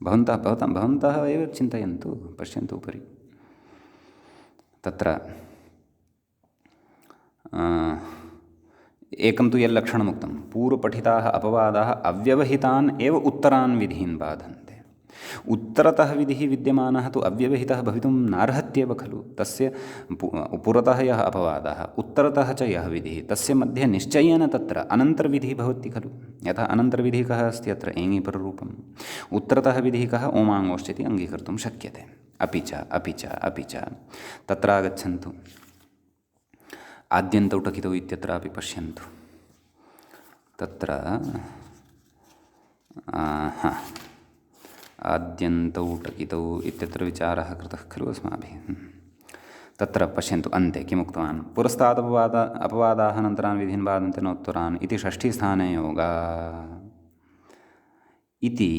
भवन्तः एव चिन्तयन्तु पश्यन्तु उपरि तत्र एकं तु यल्लक्षणमुक्तं पूर्वपठिताः अपवादाः अव्यवहितान् एव उत्तरान् विधीन् बाधन्ते उत्तरतः विधिः विद्यमानः तु अव्यवहितः भवितुं नार्हत्येव खलु तस्य पुरतः यः अपवादः उत्तरतः च यः विधिः तस्य मध्ये निश्चयेन तत्र अनन्तरविधिः भवति खलु यथा अनन्तरविधिः कः अस्ति अत्र एङिपर्रूपम् उत्तरतः विधिः कः ओमाङ्श्च इति अङ्गीकर्तुं शक्यते अपि च तत्र आगच्छन्तु आद्यन्तौ टकितौ इत्यत्रापि पश्यन्तु तत्र आद्यन्तौ टकितौ इत्यत्र विचारः कृतः खलु अस्माभिः तत्र पश्यन्तु अन्ते किमुक्तवान् पुरस्तादपवादाः अनन्तरान् विधीन् बाधन्ते न उत्तरान् इति षष्ठीस्थाने योगा इति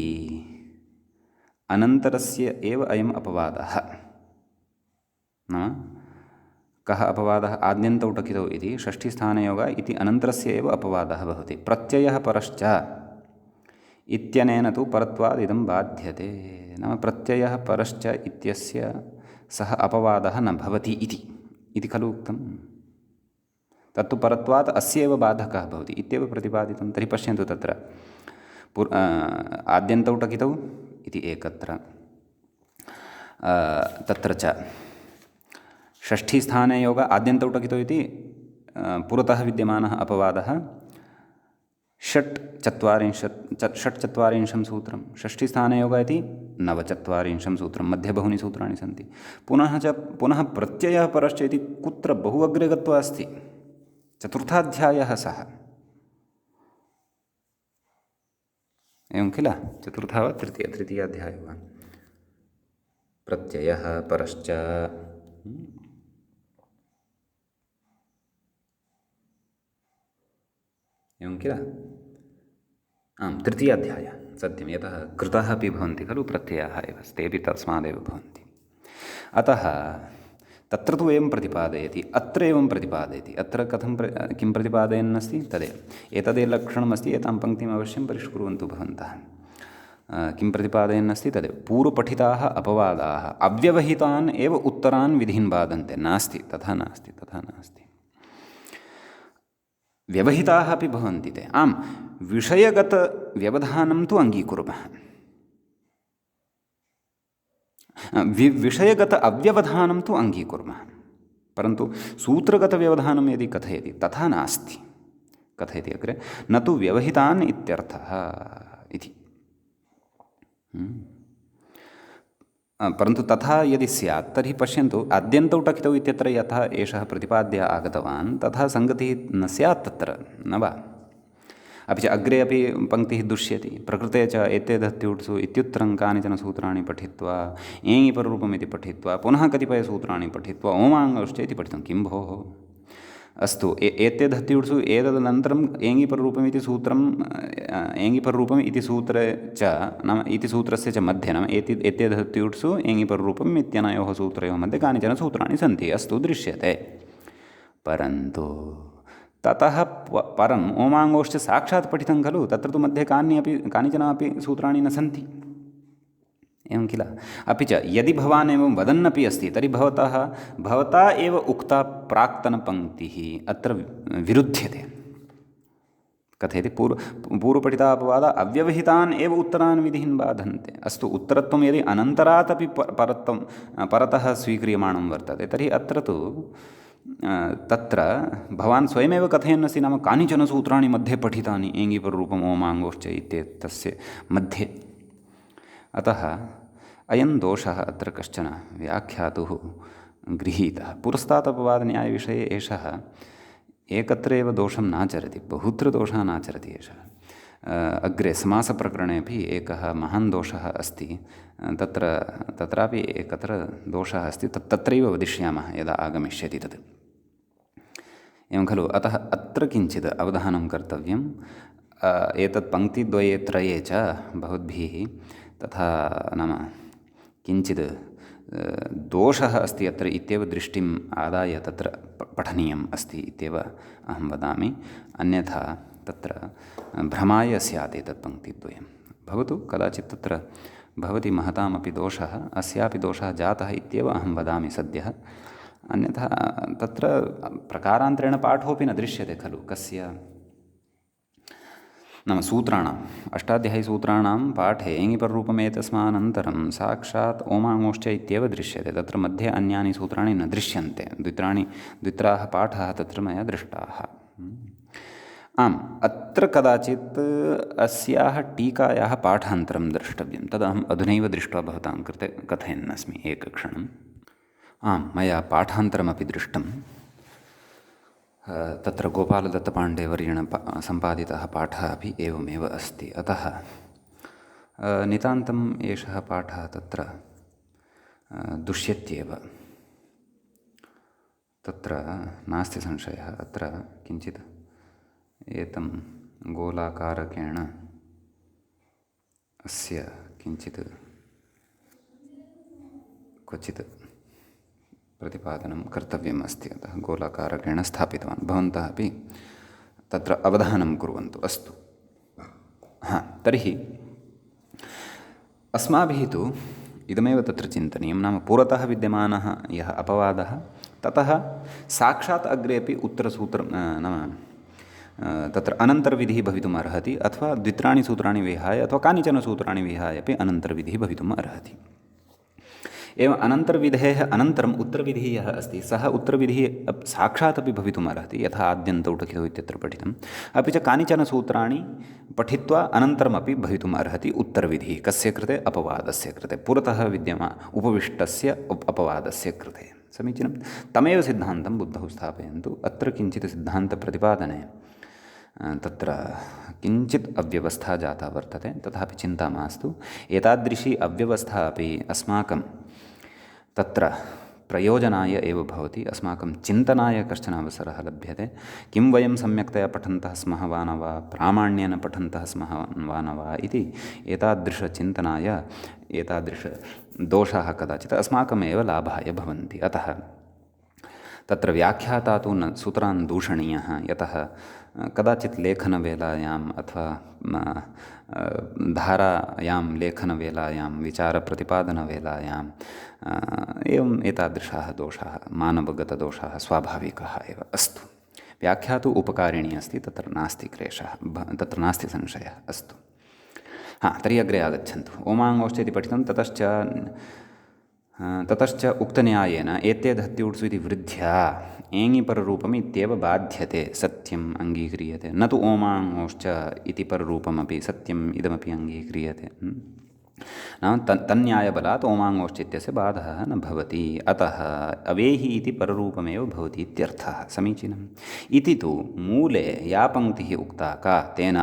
अनन्तरस्य एव अयम् अपवादः नाम कः अपवादः आद्यन्तौ टकितौ इति षष्ठीस्थाने योगा इति अनन्तरस्य एव अपवादः भवति प्रत्ययः परश्च इत्यनेन तु परत्वाद् इदं बाध्यते नाम प्रत्ययः परश्च इत्यस्य सः अपवादः न भवति इति खलु उक्तं तत्तु परत्वात् अस्य एव बाधकः भवति इत्येव प्रतिपादितं तर्हि पश्यन्तु तत्र आद्यन्तौ टकितौ इति एकत्र तत्र च षष्ठीस्थाने योग आद्यन्तौ टकितौ इति पुरतः विद्यमानः अपवादः षट्चत्वारिंशं सूत्रं षष्ठीस्थाने योग इति 49 सूत्रं मध्ये बहूनि सूत्राणि सन्ति पुनः प्रत्ययः परश्च इति कुत्र बहु अग्रे गत्वा अस्ति चतुर्थाध्यायः सः एवं किल चतुर्थः वा तृतीयाध्यायः वा प्रत्ययः परश्च एवं किल आं तृतीयाध्यायः सत्यं यतः कृतः अपि भवन्ति खलु प्रत्ययाः एव तेऽपि तस्मादेव भवन्ति अतः तत्र तु एवं प्रतिपादयति अत्र एवं प्रतिपादयति अत्र कथं किं प्रतिपादयन्नस्ति तदेव एतदेव लक्षणमस्ति एतां पङ्क्तिम् अवश्यं परिष्कुर्वन्तु भवन्तः किं प्रतिपादयन्नस्ति तदेव पूर्वपठिताः अपवादाः अव्यवहितान् एव उत्तरान् विधीन् बाधन्ते नास्ति तथा नास्ति व्यवहिताः अपि भवन्ति ते आम् विषयगतव्यवधानं तु अङ्गीकुर्मः विषयगत अव्यवधानं तु अङ्गीकुर्मः परन्तु सूत्रगतव्यवधानं यदि कथयति तथा नास्ति कथयति अग्रे, न तु व्यवहितान् इत्यर्थः इति। परन्तु तथा यदि स्यात् तर्हि पश्यन्तु, आद्यन्तौ टकितौ इत्यत्र यथा एषः प्रतिपाद्य आगतवान् तथा सङ्गतिः न स्यात् तत्र, न वा? अपि च अग्रे अपि पङ्क्तिः दृश्यते, प्रकृते च एते दत्युट्सु इत्युत्तरं कानिचन सूत्राणि पठित्वा एङि पररूपम् इति पठित्वा पुनः कतिपयसूत्राणि पठित्वा ओमाङ्गौश्च इति पठितं। किं भोः, अस्तु, एते धत्युट्सु एतदनन्तरम् एङि पररूपमिति सूत्रम् एङि पररूपम् इति सूत्रे च नाम इति सूत्रस्य च मध्ये नाम एते धत्युट्सु एङि पररूपम् इत्यनयोः सूत्रयोः मध्ये कानिचन सूत्राणि सन्ति, अस्तु, दृश्यते। परन्तु ततः परम् ओमाङ्गौश्च साक्षात् पठितं खलु, तत्र तु मध्ये कानिचनापि सूत्राणि न सन्ति, एवं किल? अपि च यदि भवान् एवं वदन्नपि अस्ति तर्हि भवता एव उक्ता प्राक्तनपङ्क्तिः अत्र विरुध्यते। कथयति, पूर्वपठितापवाद अव्यवहितान् एव उत्तरान् विधिन् बाधन्ते। अस्तु, उत्तरत्वं यदि अनन्तरात् अपि परतः स्वीक्रियमाणं वर्तते तर्हि अत्र तु तत्र भवान् स्वयमेव कथयन्नस्ति, नाम कानिचन सूत्राणि मध्ये पठितानि एङि पररूपम् ओमाङ्गौश्च इत्येतस्य मध्ये। अतः अयं दोषः अत्र कश्चन व्याख्यातुः गृहीतः। पुरस्तादपवादन्यायविषये एषः एकत्र एव दोषं नाचरति, बहुत्र दोषः नाचरति एषः। अग्रे समासप्रकरणेपि एकः महान् दोषः अस्ति, तत्रापि एकत्र दोषः अस्ति, तत्रैव वदिष्यामः यदा आगमिष्यति तत्। एवं खलु? अतः अत्र किञ्चित् अवधानं कर्तव्यम्। एतत् पङ्क्तिद्वये त्रये च भवद्भिः तथा नाम किञ्चित् दोषः अस्ति अत्र इत्येव दृष्टिम् आदाय तत्र पठनीयम् अस्ति इत्येव अहं वदामि। अन्यथा तत्र भ्रमाय स्यात् एतत् पङ्क्तिद्वयं। भवतु, कदाचित् तत्र भवति महतामपि दोषः, अस्यापि दोषः जातः इत्येव अहं वदामि सद्यः। अन्यथा तत्र प्रकारान्तरेण पाठोऽपि न दृश्यते खलु, कस्य नाम सूत्राणाम्, अष्टाध्यायीसूत्राणां पाठे एङि पररूपम् एतस्मानन्तरं साक्षात् ओमाङ्गौश्च इत्येव दृश्यते, तत्र मध्ये अन्यानि सूत्राणि न दृश्यन्ते। द्वित्राः पाठाः तत्र मया दृष्टाः। आम्, अत्र कदाचित् अस्याः टीकायाः पाठान्तरं द्रष्टव्यं, तदहम् अधुनैव दृष्ट्वा भवतां कृते कथयन्नस्मि, एकक्षणम्। आम्, मया पाठान्तरमपि दृष्टं। तत्र गोपालदत्तपाण्डेवर्येण सम्पादितः पाठः अपि एवमेव अस्ति। अतः नितान्तम् एषः पाठः तत्र दुष्यत्येव, तत्र नास्ति संशयः। अत्र किञ्चित् एतं गोलाकारकेण अस्य किञ्चित् क्वचित् प्रतिपादनं कर्तव्यम् अस्ति, अतः गोलाकारकेण स्थापितवान्। भवन्तः अपि तत्र अवधानं कुर्वन्तु। अस्तु, तर्हि अस्माभिः तु इदमेव तत्र चिन्तनीयं, नाम पुरतः विद्यमानः यः अपवादः ततः साक्षात् अग्रे अपि उत्तरसूत्रं नाम तत्र अनन्तरविधिः भवितुम् अर्हति, अथवा द्वित्राणि सूत्राणि विहाय अथवा कानिचन सूत्राणि विहाय अपि अनन्तरविधिः भवितुम् अर्हति। एवम् अनन्तरविधेः अनन्तरम् उत्तरविधिः यः अस्ति सः उत्तरविधिः साक्षात् अपि भवितुम् अर्हति, यथा आद्यन्तौ टकितौ इत्यत्र पठितम्। अपि च कानिचन सूत्राणि पठित्वा अनन्तरमपि भवितुम् अर्हति उत्तरविधिः। कस्य कृते? अपवादस्य कृते, पुरतः उपविष्टस्य अपवादस्य कृते। समीचीनं। तमेव सिद्धान्तं बुद्धौ स्थापयन्तु। अत्र किञ्चित् सिद्धान्तप्रतिपादने तत्र किञ्चित् अव्यवस्था जाता वर्तते, तथापि चिन्ता मास्तु। एतादृशी अव्यवस्था अपि अस्माकं तत्र प्रयोजनाय एव भवति, अस्माकं चिन्तनाय कश्चन अवसरः लभ्यते। किं वयं सम्यक्तया पठन्तः स्मः वा न वा, प्रामाण्येन पठन्तः स्मः वा न वा इति एतादृशचिन्तनाय एतादृशदोषाः कदाचित् अस्माकमेव लाभाय भवन्ति। अतः तत्र व्याख्याता तु न सूत्रान् दूषणीयः, यतः कदाचित् लेखनवेलायाम् अथवा धारायां लेखनवेलायां विचारप्रतिपादनवेलायाम् एवम् एतादृशाः दोषाः, मानवगतदोषाः स्वाभाविकः एव। अस्तु, व्याख्या तु उपकारिणी अस्ति, तत्र नास्ति क्लेशः, तत्र नास्ति संशयः। अस्तु, तर्हि अग्रे आगच्छन्तु। ओमाङ्गौश्च इति पठितं, ततश्च ततश्च उक्तन्यायेन एते धत्युट्सु इति वृद्ध्या एङि पररूपम् इत्येव बाध्यते सत्यम् अङ्गीक्रियते न तु ओमाङोश्च इति पररूपमपि सत्यम् इदमपि अङ्गीक्रियते नाम तन्न्यायबलात् ओमाङोश्च इत्यस्य बाधः न भवति अतः अवेहि इति पररूपमेव भवति इत्यर्थः समीचीनम् इति तु मूले या पङ्क्तिः उक्ता का तेन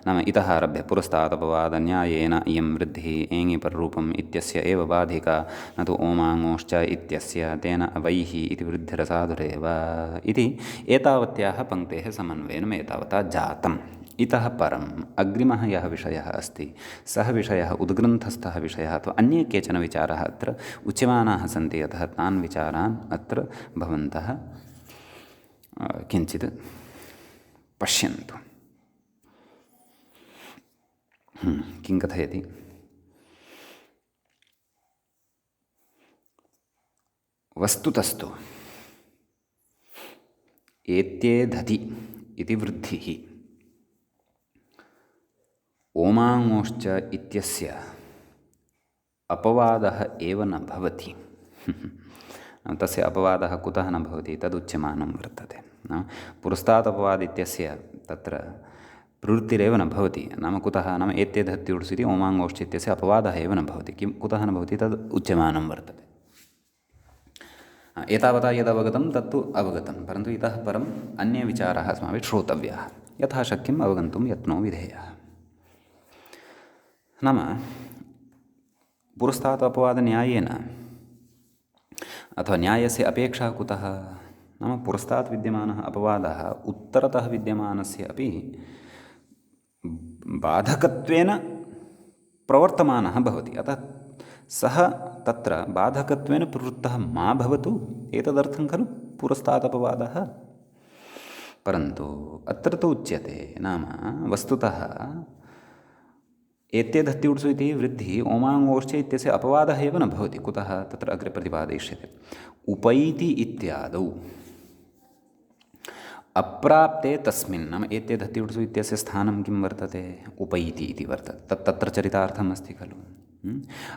नाम इतः आरभ्य पुरस्तादपवादन्यायेन इयं वृद्धिः एङि पररूपम् इत्यस्य एव बाधिका न तु ओमाङोश्च इत्यस्य तेन अवैः इति वृद्धिरसाधुरेव इति एतावत्याः पङ्क्तेः समन्वयनम् एतावता जातम् इतः परम् अग्रिमः यः विषयः अस्ति सः विषयः उद्ग्रन्थस्थः विषयः अथवा अन्ये केचन विचाराः अत्र उच्यमानाः सन्ति अतः तान् विचारान् अत्र भवन्तः किञ्चित् पश्यन्तु। किं कथयति वस्तुतस्तु एत्ये धति इति वृद्धिः ओमाङोश्च इत्यस्य अपवादः एव न भवति तस्य अपवादः कुतः न भवति तदुच्यमानं वर्तते पुरस्तात् अपवाद इत्यस्य तत्र प्रवृत्तिरेव न भवति नाम कुतः नाम एते धत्युट्स् इति ओमाङोश्च इत्यस्य अपवादः एव न भवति किं कुतः न भवति तद् उच्यमानं वर्तते एतावता यदवगतं तत्तु अवगतं परन्तु इतः परम् अन्ये विचाराः अस्माभिः श्रोतव्याः यथाशक्यम् अवगन्तुं यत्नो विधेयः नाम पुरस्तात् अपवादन्यायेन अथवा न्यायस्य अपेक्षा कुतः नाम पुरस्तात् विद्यमानः अपवादः उत्तरतः विद्यमानस्य अपि बाधकत्वेन प्रवर्तमानः भवति अतः सः तत्र बाधकत्वेन प्रवृत्तः मा भवतु एतदर्थं खलु पुरस्तात् अपवादः परन्तु अत्र तु उच्यते नाम वस्तुतः एते धत्युट्सु इति वृद्धिः ओमाङोश्च इत्यस्य अपवादः एव न भवति कुतः तत्र अग्रे प्रतिपादयिष्यते उपैति इत्यादौ अप्राप्ते तस्मिन् नाम एते धत्युट्सु इत्यस्य स्थानं किं वर्तते उपैति इति वर्तते तत्र चरितार्थम् अस्ति खलु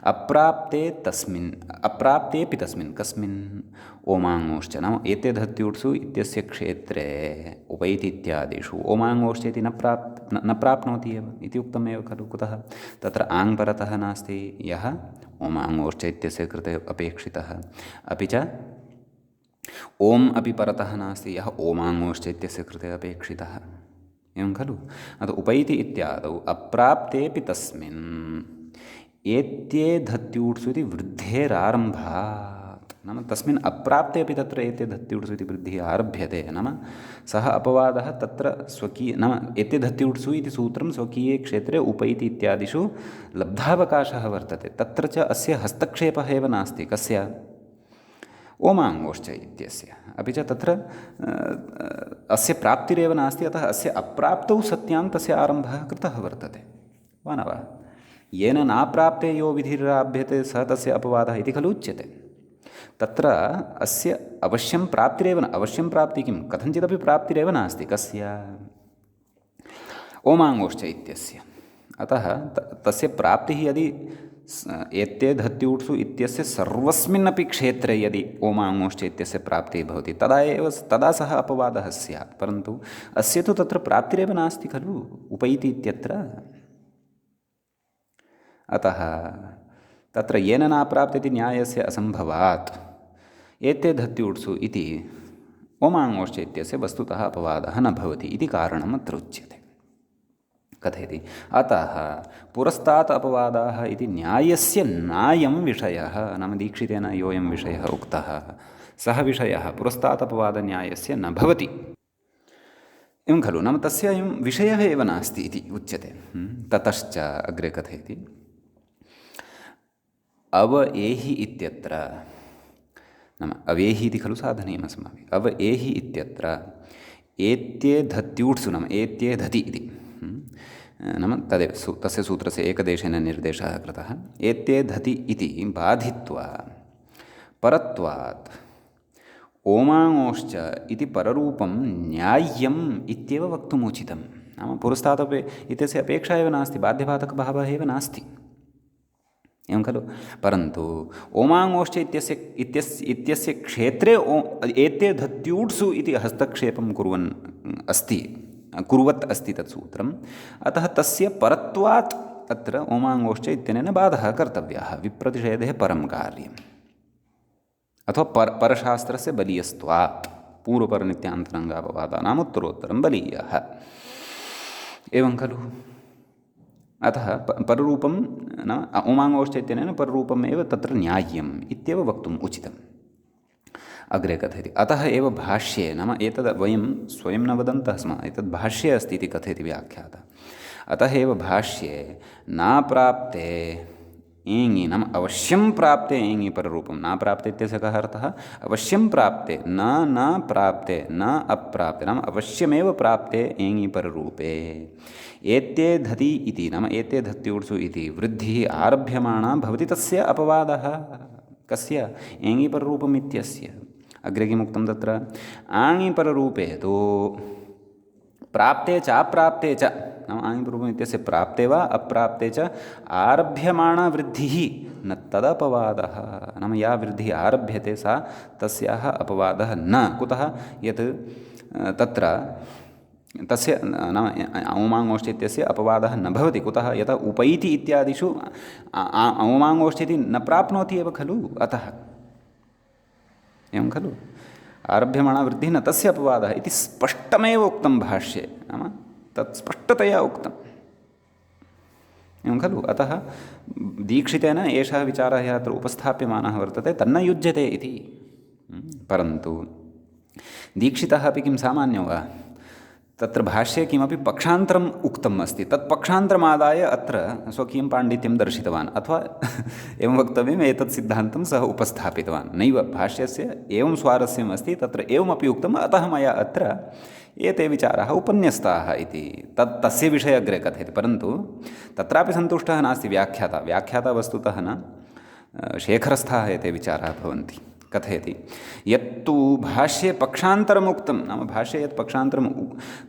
अप्राप्ते तस्मिन् अप्राप्तेऽपि तस्मिन् कस्मिन् ओमाङोश्च नाम एते धत्युट्सु इत्यस्य क्षेत्रे उपैति इत्यादिषु ओमाङोश्च इति न प्राप्नोति एव इति उक्तमेव खलु कुतः तत्र आङ् परतः नास्ति यः ओमाङोश्च इत्यस्य कृते अपेक्षितः अपि च ओम् अपि परतः नास्ति यः ओमाङोश्च इत्यस्य कृते अपेक्षितः एवं खलु अतः उपैति इत्यादौ अप्राप्तेऽपि तस्मिन् एत्ये धत्युट्सु इति वृद्धेरारम्भात् नाम तस्मिन् अप्राप्ते अपि तत्र एते धत्युट्सु इति वृद्धिः आरभ्यते नाम सः अपवादः तत्र स्वकीय नाम एते धत्युट्सु इति सूत्रं स्वकीये क्षेत्रे उपैति इत्यादिषु लब्धावकाशः वर्तते तत्र च अस्य हस्तक्षेपः एव नास्ति कस्य ओमाङोश्च इत्यस्य अपि च तत्र अस्य प्राप्तिरेव नास्ति अतः अस्य अप्राप्तौ सत्यां तस्य आरम्भः कृतः वर्तते वा न वा येन नाप्राप्ते यो विधिराभ्यते सः तस्य अपवादः इति खलु उच्यते तत्र अस्य अवश्यं प्राप्तिरेव न अवश्यं प्राप्तिः किं कथञ्चिदपि प्राप्तिरेव नास्ति कस्य ओमाङोश्च इत्यस्य अतः तस्य प्राप्तिः यदि एते धत्युट्सु इत्यस्य सर्वस्मिन्नपि क्षेत्रे यदि ओमाङोश्च इत्यस्य प्राप्तिः भवति तदा सः अपवादः स्यात् परन्तु अस्य तु तत्र प्राप्तिरेव नास्ति खलु उपैति इत्यत्र अतः तत्र येन नाप्राप्यति न्यायस्य असम्भवात् एते धत्युट्सु इति ओमाङोश्च इत्यस्य वस्तुतः अपवादः न भवति इति कारणम् अत्र उच्यते कथयति अतः पुरस्तात् अपवादाः इति न्यायस्य नायं विषयः नाम दीक्षितेन योऽयं विषयः उक्तः सः विषयः पुरस्तात् अपवादन्यायस्य न भवति एवं खलु नाम तस्य अयं विषयः एव नास्ति इति उच्यते ततश्च अग्रे कथयति अवएहि इत्यत्र नाम अवेहि इति खलु साधनीयम् अस्माभिः अवएहि इत्यत्र एत्ये धत्युट्सु नाम एत्ये धति इति नाम तदेव तस्य सूत्रस्य एकदेशेन निर्देशः कृतः एत्ये धति इति बाधित्वा परत्वात् ओमाङोश्च इति पररूपं न्याय्यम् इत्येव वक्तुमुचितं नाम पुरस्तादपि इत्यस्य अपेक्षा एव नास्ति बाध्यबाधकभावः एव नास्ति एवं खलु। परन्तु ओमाङ्गोश्च इत्यस्य क्षेत्रे एते धत्यूट्सु इति हस्तक्षेपं कुर्वत् अस्ति तत् सूत्रम्। अतः तस्य परत्वात् अत्र ओमाङ्गोश्च इत्यनेन बाधः कर्तव्यः, विप्रतिषेधे परं कार्यम्, अथवा परशास्त्रस्य बलीयस्त्वात्, पूर्वपरनित्यान्तरङ्गापवादानाम् उत्तरोत्तरं बलीयः, एवं खलु। अतः पररूपं नाम ओमाङ्गोश्च इत्यनेन पररूपमेव तत्र न्याय्यम् इत्येव वक्तुम् उचितम्। अग्रे कथयति, अतः एव भाष्ये, नाम एतद् वयं स्वयं न वदन्तः स्मः, एतद् भाष्ये अस्ति इति कथयति व्याख्याता। अतः एव भाष्ये नाप्राप्ते एङि, नाम अवश्यं प्राप्ते एङि पररूपं, न प्राप्ते इत्यस्य कः अर्थः, अवश्यं प्राप्ते, न प्राप्ते, न अप्राप्ते, नाम अवश्यमेव प्राप्ते एङि पररूपे। एते धति इति, नाम एते धत्यूट्सु इति वृद्धिः आरभ्यमाणा भवति तस्य अपवादः, कस्य, एङि पररूपम् इत्यस्य। अग्रे किमुक्तं तत्र, आङि पररूपे तु प्राप्ते च अप्राप्ते च, नाम आङि पररूपम् इत्यस्य प्राप्ते वा अप्राप्ते च आरभ्यमाणा वृद्धिः न तदपवादः, नाम या वृद्धिः आरभ्यते सा तस्याः अपवादः न। कुतः, यत् तत्र तस्य नाम ओमाङ्गोश्च इत्यस्य अपवादः न भवति। कुतः, यतः उपैति इत्यादिषु ओमाङ्गोश्च इति न प्राप्नोति एव खलु, अतः एवं खलु। आरभ्यमाणा वृद्धिः न तस्य अपवादः इति स्पष्टमेव उक्तं भाष्ये, नाम तत् स्पष्टतया उक्तम्, एवं खलु। अतः दीक्षितेन एषः विचारः यः अत्र उपस्थाप्यमानः वर्तते तन्न युज्यते इति। परन्तु दीक्षितः अपि किं सामान्यो वा, तत्र भाष्ये किमपि पक्षान्तरम् उक्तम् अस्ति, तत् पक्षान्तरमादाय अत्र स्वकीयं पाण्डित्यं दर्शितवान्, अथवा एवं वक्तव्यम्, एतत् सिद्धान्तं सः उपस्थापितवान्। नैव, भाष्यस्य एवं स्वारस्यम् अस्ति, तत्र एवमपि उक्तम्, अतः मया अत्र एते विचाराः उपन्यस्ताः इति तस्य विषये अग्रे कथयति। परन्तु तत्रापि सन्तुष्टः नास्ति व्याख्याता वस्तुतः न, शेखरस्थाः एते विचाराः भवन्ति। कथयति, यत्तु भाष्ये पक्षान्तरमुक्तं, नाम भाष्ये यत् पक्षान्तरं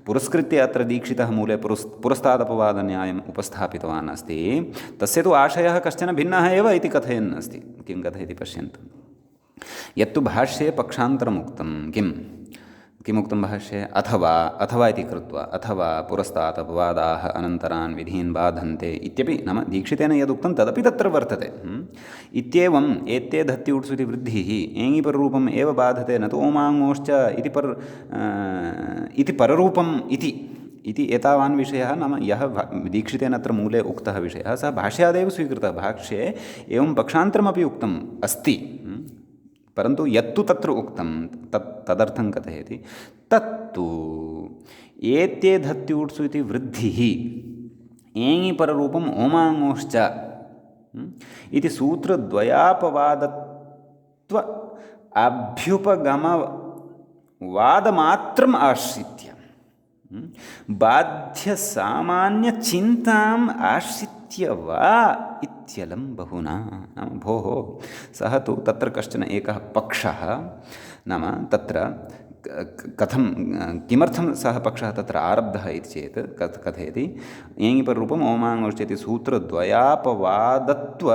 पुरस्कृत्य अत्र दीक्षितः मूले पुरस्तादपवादन्यायम् उपस्थापितवान् अस्ति, तस्य तु आशयः कश्चन भिन्नः एव इति कथयन् अस्ति। किं कथयति पश्यन्तु, यत्तु भाष्ये पक्षान्तरमुक्तं, किमुक्तं भाष्ये, अथवा इति कृत्वा, अथवा पुरस्तात् अपवादाः अनन्तरान् विधीन् बाधन्ते इत्यपि, नाम दीक्षितेन यदुक्तं तदपि तत्र वर्तते। इत्येवम् एते धत्यूट्सु इति वृद्धिः एङि पररूपम् एव बाधते, न तु ओमाङ्गोश्च इति पररूपम् इति एतावान् विषयः, नाम यः दीक्षितेन अत्र मूले उक्तः विषयः सः भाष्यादेव स्वीकृतः। भाष्ये एवं पक्षान्तरमपि उक्तम् अस्ति, परन्तु यत्तु तत्र उक्तं तदर्थं कथयति, तत्तु एते धत्यूट्सु इति वृद्धिः एङि पररूपम् ओमाङ्गोश्च इति सूत्रद्वयापवादत्व अभ्युपगमवादमात्रम् आश्रित्य बाध्यसामान्यचिन्ताम् आश्रित्य वा इत्यलं बहुना। नाम भोः, सः तु तत्र कश्चन एकः पक्षः, नाम तत्र किमर्थं सः पक्षः तत्र आरब्धः इति चेत् कथयति, एङि पररूपम् ओमाङ्गोश्च इति सूत्रद्वयापवादत्व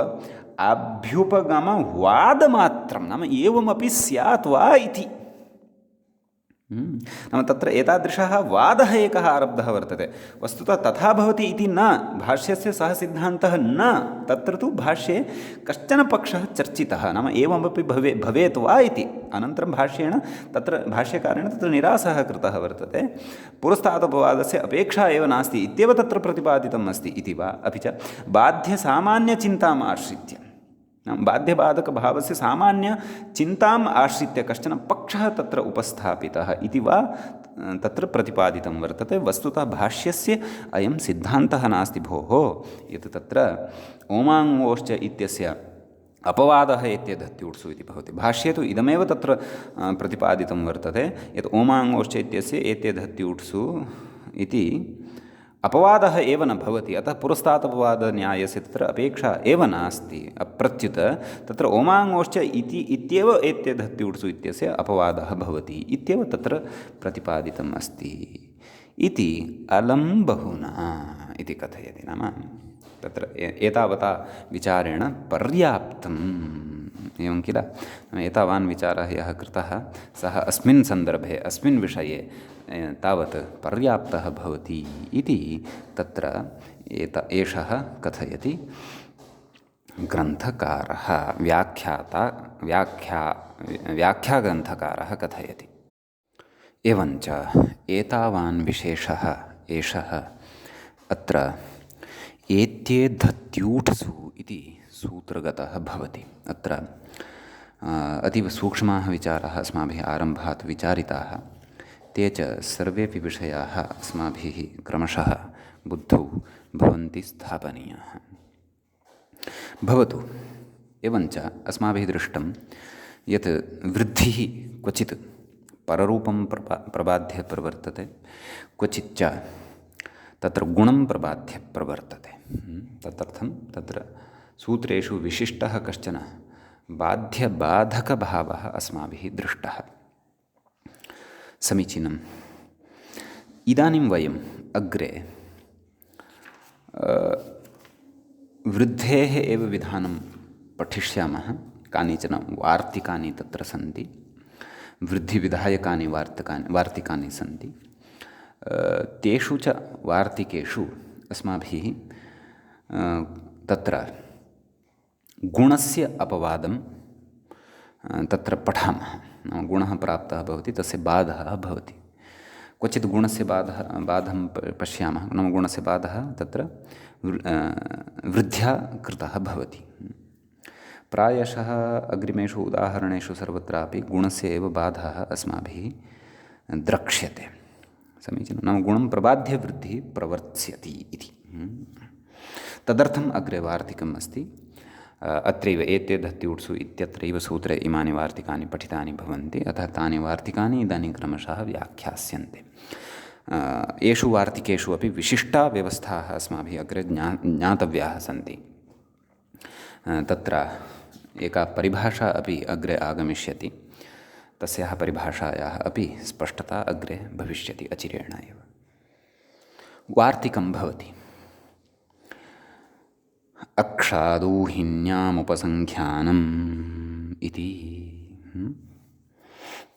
अभ्युपगमवादमात्रं, नाम एवमपि स्यात् वा इति। नाम तत्र एतादृशः वादः एकः आरब्धः वर्तते। वस्तुतः तथा भवति इति न, भाष्यस्य सः सिद्धान्तः न, तत्र तु भाष्ये कश्चन पक्षः चर्चितः, नाम एवमपि भवेत् वा इति। अनन्तरं भाष्यकारेण तत्र निरासः कृतः वर्तते, पुरस्तादपवादस्य अपेक्षा एव नास्ति इत्येव तत्र प्रतिपादितम् अस्ति इति वा। अपि च बाध्यसामान्यचिन्ताम् आश्रित्य, बाध्यबाधकभावस्य सामान्यचिन्ताम् आश्रित्य कश्चन पक्षः तत्र उपस्थापितः इति वा तत्र प्रतिपादितं वर्तते। वस्तुतः भाष्यस्य अयं सिद्धान्तः नास्ति भोः, यत् तत्र ओमाङ्गोश्च इत्यस्य अपवादः एते धत्यूट्सु इति भवति। भाष्ये तु इदमेव तत्र प्रतिपादितं वर्तते, यत् ओमाङ्गोश्च इत्यस्य एते धत्यूट्सु इति अपवादः एव न भवति, अतः पुरस्तादपवादन्यायस्य तत्र अपेक्षा एव नास्ति। अप्रत्युत तत्र ओमाङ्गोश्च इत्येव एते धत्यूट्सु इत्यस्य अपवादः भवति इत्येव तत्र प्रतिपादितम् अस्ति इति अलं बहुना इति कथयति। नाम तत्र एतावता विचारेण पर्याप्तम् एवं किल। एतावान् विचारः यः कृतः सः अस्मिन् सन्दर्भे अस्मिन् विषये तावत् पर्याप्तः भवति इति तत्र एषः कथयति ग्रन्थकारः व्याख्याग्रन्थकारः कथयति। एवञ्च एतावान् विशेषः एषः अत्र एत्येधत्यूढसु इति सूत्रगतः भवति। अत्र अतीव सूक्ष्माः विचाराः अस्माभिः आरम्भात् विचारिताः। ते च सर्वेपि विषयाः अस्माभिः क्रमशः बुद्धौ भवन्ति स्थापनीयाः। भवतु। एवञ्च अस्माभिः दृष्टं यत् वृद्धिः क्वचित् पररूपं प्रबाध्य प्रवर्तते, क्वचिच्च तत्र गुणं प्रबाध्य प्रवर्तते। तदर्थं तत्र सूत्रेषु विशिष्टः कश्चन बाध्यबाधकभावः अस्माभिः दृष्टः। समीचीनम्। इदानीं वयम् अग्रे वृद्धेः एव विधानं पठिष्यामः। कानिचन वार्तिकानि तत्र सन्ति, वृद्धिविधायकानि वार्तिकानि सन्ति। तेषु च वार्तिकेषु अस्माभिः तत्र गुणस्य अपवादं तत्र पठामः। गुणः प्राप्तः भवति, तस्य बाधः भवति। क्वचित् गुणस्य बाधं पश्यामः। नाम गुणस्य बाधः तत्र वृद्ध्या कृतः भवति। प्रायशः अग्रिमेषु उदाहरणेषु सर्वत्रापि गुणस्य एव बाधः अस्माभिः द्रक्ष्यते। समीचीनं। नाम गुणं प्रबाध्य वृद्धिः प्रवर्त्स्यति इति। तदर्थम् अग्रे वार्तिकम् अस्ति। अत्रैव एत्येधत्यूढसु इत्यत्रैव सूत्रे इमानि वार्तिकानि पठितानि भवन्ति। अतः तानि वार्तिकानि इदानीं क्रमशः व्याख्यास्यन्ते। येषु वार्तिकेषु अपि विशिष्टा व्यवस्थाः अस्माभिः अग्रे ज्ञातव्याः सन्ति। तत्र एका परिभाषा अपि अग्रे आगमिष्यति। तस्याः परिभाषायाः अपि स्पष्टता अग्रे भविष्यति अचिरेण एव। वार्तिकं भवति अक्षादूहिन्यामुपसङ्ख्यानम् इति।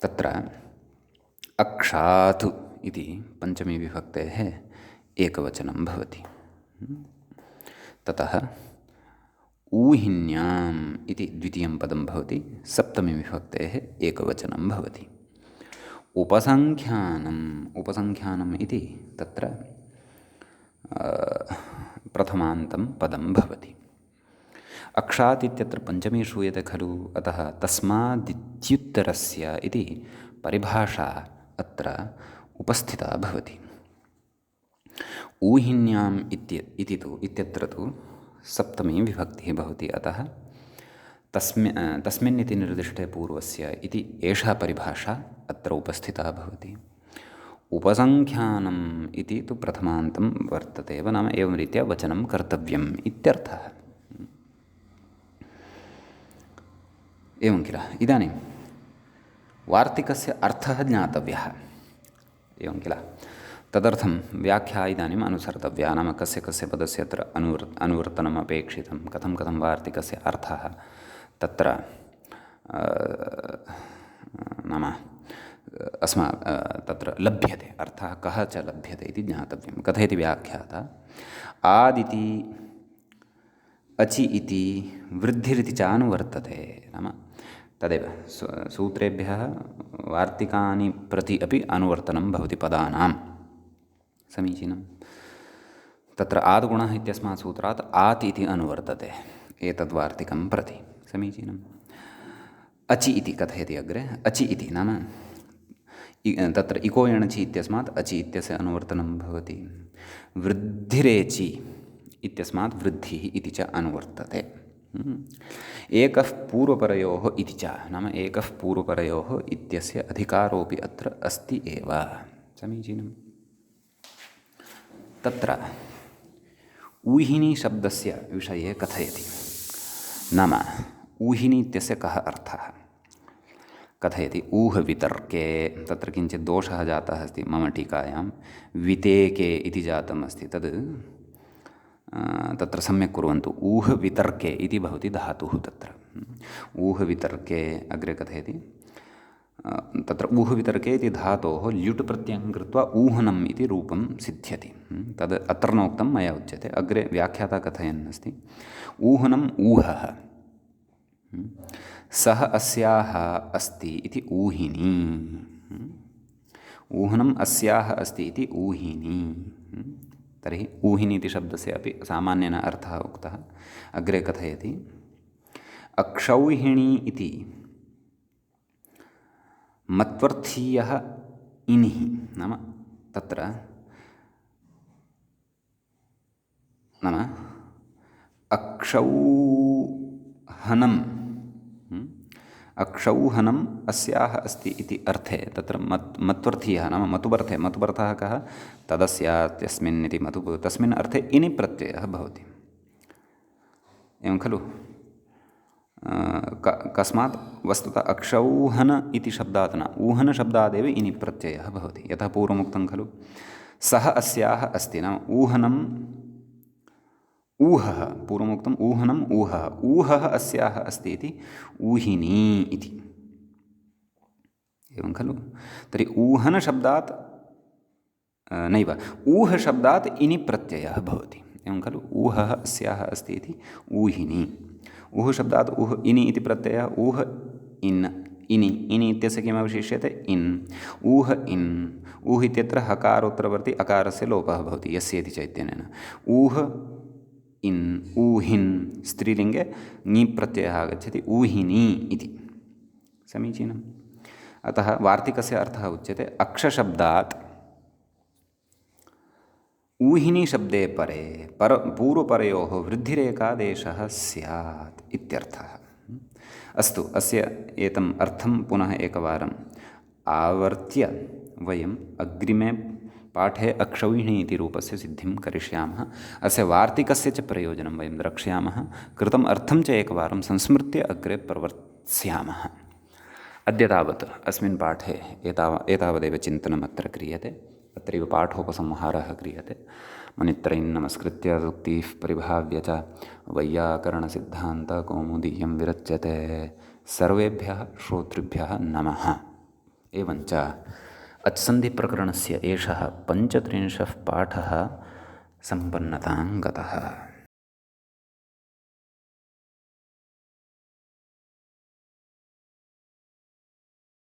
तत्र अक्षात् इति पञ्चमी विभक्तेः एकवचनं भवति। ततः ऊहिन्याम् इति द्वितीयं पदं भवति, सप्तमी विभक्तेः एकवचनं भवति। उपसङ्ख्यानम् इति तत्र प्रथमान्तं पदं भवति। अक्षात् इत्यत्र पञ्चमी श्रूयते खलु, अतः तस्मादित्युत्तरस्य इति परिभाषा अत्र उपस्थिता भवति। ऊहिन्याम् इत्यत्र तु सप्तमी विभक्तिः भवति। अतः तस्मिन् इति निर्दिष्टे पूर्वस्य इति एषा परिभाषा अत्र उपस्थिता भवति। उपसङ्ख्यानम् इति तु प्रथमान्तं वर्तते एव। नाम एवं रीत्या वचनं कर्तव्यम् इत्यर्थः। एवं किल। इदानीं वार्तिकस्य अर्थः ज्ञातव्यः। एवं किल। तदर्थं व्याख्या इदानीम् अनुसर्तव्या। नाम कस्य कस्य पदस्य अत्र अनुवर्तनम् अपेक्षितं, कथं वार्तिकस्य अर्थः तत्र नाम तत्र लभ्यते। अर्थः कः च लभ्यते इति ज्ञातव्यं। कथयति व्याख्याता, आदिति अचि इति वृद्धिरिति च अनुवर्तते। नाम तदेव सूत्रेभ्यः वार्तिकानि प्रति अपि अनुवर्तनं भवति पदानां। समीचीनं। तत्र आद्गुणः इत्यस्मात् सूत्रात् आत् इति अनुवर्तते एतद्वार्तिकं प्रति। समीचीनम्। अचि इति कथयति अग्रे। अचि इति नाम तत्र इको एणचि इत्यस्मात् अचि इत्यस्य अनुवर्तनं भवति। वृद्धिरेचि इत्यस्मात् वृद्धिः इति च अनुवर्तते। एकः पूर्वपरयोः इति च नाम एकः पूर्वपरयोः इत्यस्य अधिकारोऽपि अत्र अस्ति एव। समीचीनम्। तत्र ऊहिनी शब्दस्य विषये कथयति। नाम ऊहिनी इत्यस्य कः अर्थः कथयति। ऊहवितर्के तत्र किञ्चित् दोषः जातः अस्ति मम टीकायां। वितेके इति जातम् अस्ति। तद् तत्र सम्यक् कुर्वन्तु। ऊहवितर्के इति भवति धातुः तत्र। ऊहवितर्के अग्रे कथयति तत्र ऊहवितर्के इति धातोः ल्युट् प्रत्ययं कृत्वा ऊहनम् इति रूपं सिद्ध्यति। तद् अत्र नोक्तं मया उच्यते। अग्रे व्याख्याता कथयन् अस्ति ऊहनम् ऊहः सः अस्याः अस्ति इति ऊहिनी। ऊहनम् अस्याः अस्ति इति ऊहिनी। तर्हि ऊहिनी इति शब्दस्य अपि सामान्येन अर्थः उक्तः। अग्रे कथयति अक्षौहिणी इति मत्वर्थीयः इनिः नाम तत्र नाम अक्षौहनम् अस्याः अस्ति इति अर्थे तत्र मत्वर्थीयः नाम मतुबर्थे मतुबर्थः कः तदस्यात् यस्मिन् इति मतु तस्मिन् अर्थे इनि प्रत्ययः भवति। एवं खलु कस्मात् वस्तुतः अक्षौहन इति शब्दात् न ऊहन शब्दादेव इनि प्रत्ययः भवति। यथा पूर्वमुक्तं खलु सः अस्याः अस्ति नाम ऊहनम् ऊहः पूर्वमुक्तम् ऊहनम् ऊहः ऊहः अस्याः अस्ति इति ऊहिनी इति। एवं खलु तर्हि ऊहन शब्दात् नैव ऊह शब्दात् इनि प्रत्ययः भवति। एवं खलु ऊहः अस्याः अस्ति इति ऊहिनी। ऊह शब्दात् ऊह इनि इति प्रत्ययः ऊह इन् इनि इनि इत्यस्य किमवशिष्यते इन् ऊह इन् ऊह इत्यत्र हकारोत्तरवर्ति अकारस्य लोपः भवति यस्य इति चैतन्येन ऊह इन् ऊहिन् स्त्रीलिङ्गे ङी प्रत्ययः आगच्छति ऊहिनी इति। समीचीनम्। अतः वार्तिकस्य अर्थः उच्यते अक्षशब्दात् ऊहिनी शब्दे परे पूर्वपरयोः वृद्धिरेकादेशः स्यात् इत्यर्थः। अस्तु अस्य एतम् अर्थं पुनः एकवारम् आवर्त्य वयम् अग्रिमे पाठे अक्षौहिणी इति रूपस्य सिद्धिं करिष्यामः। अस्य वार्तिकस्य च प्रयोजनं वयं द्रक्ष्यामः। कृतम् अर्थं च एकवारं संस्मृत्य अग्रे प्रवर्त्स्यामः। अद्य तावत् अस्मिन् पाठे एतावदेव चिन्तनम् अत्र क्रियते। अत्रैव पाठोपसंहारः क्रियते। मुनित्रयं नमस्कृत्य सूक्तिः परिभाव्य च वैयाकरणसिद्धान्तकौमुदीयं विरच्यते। सर्वेभ्यः श्रोतृभ्यः नमः। एवञ्च अच्सन्धिप्रकरणस्य एषः 35 पाठः सम्पन्नतां गतः।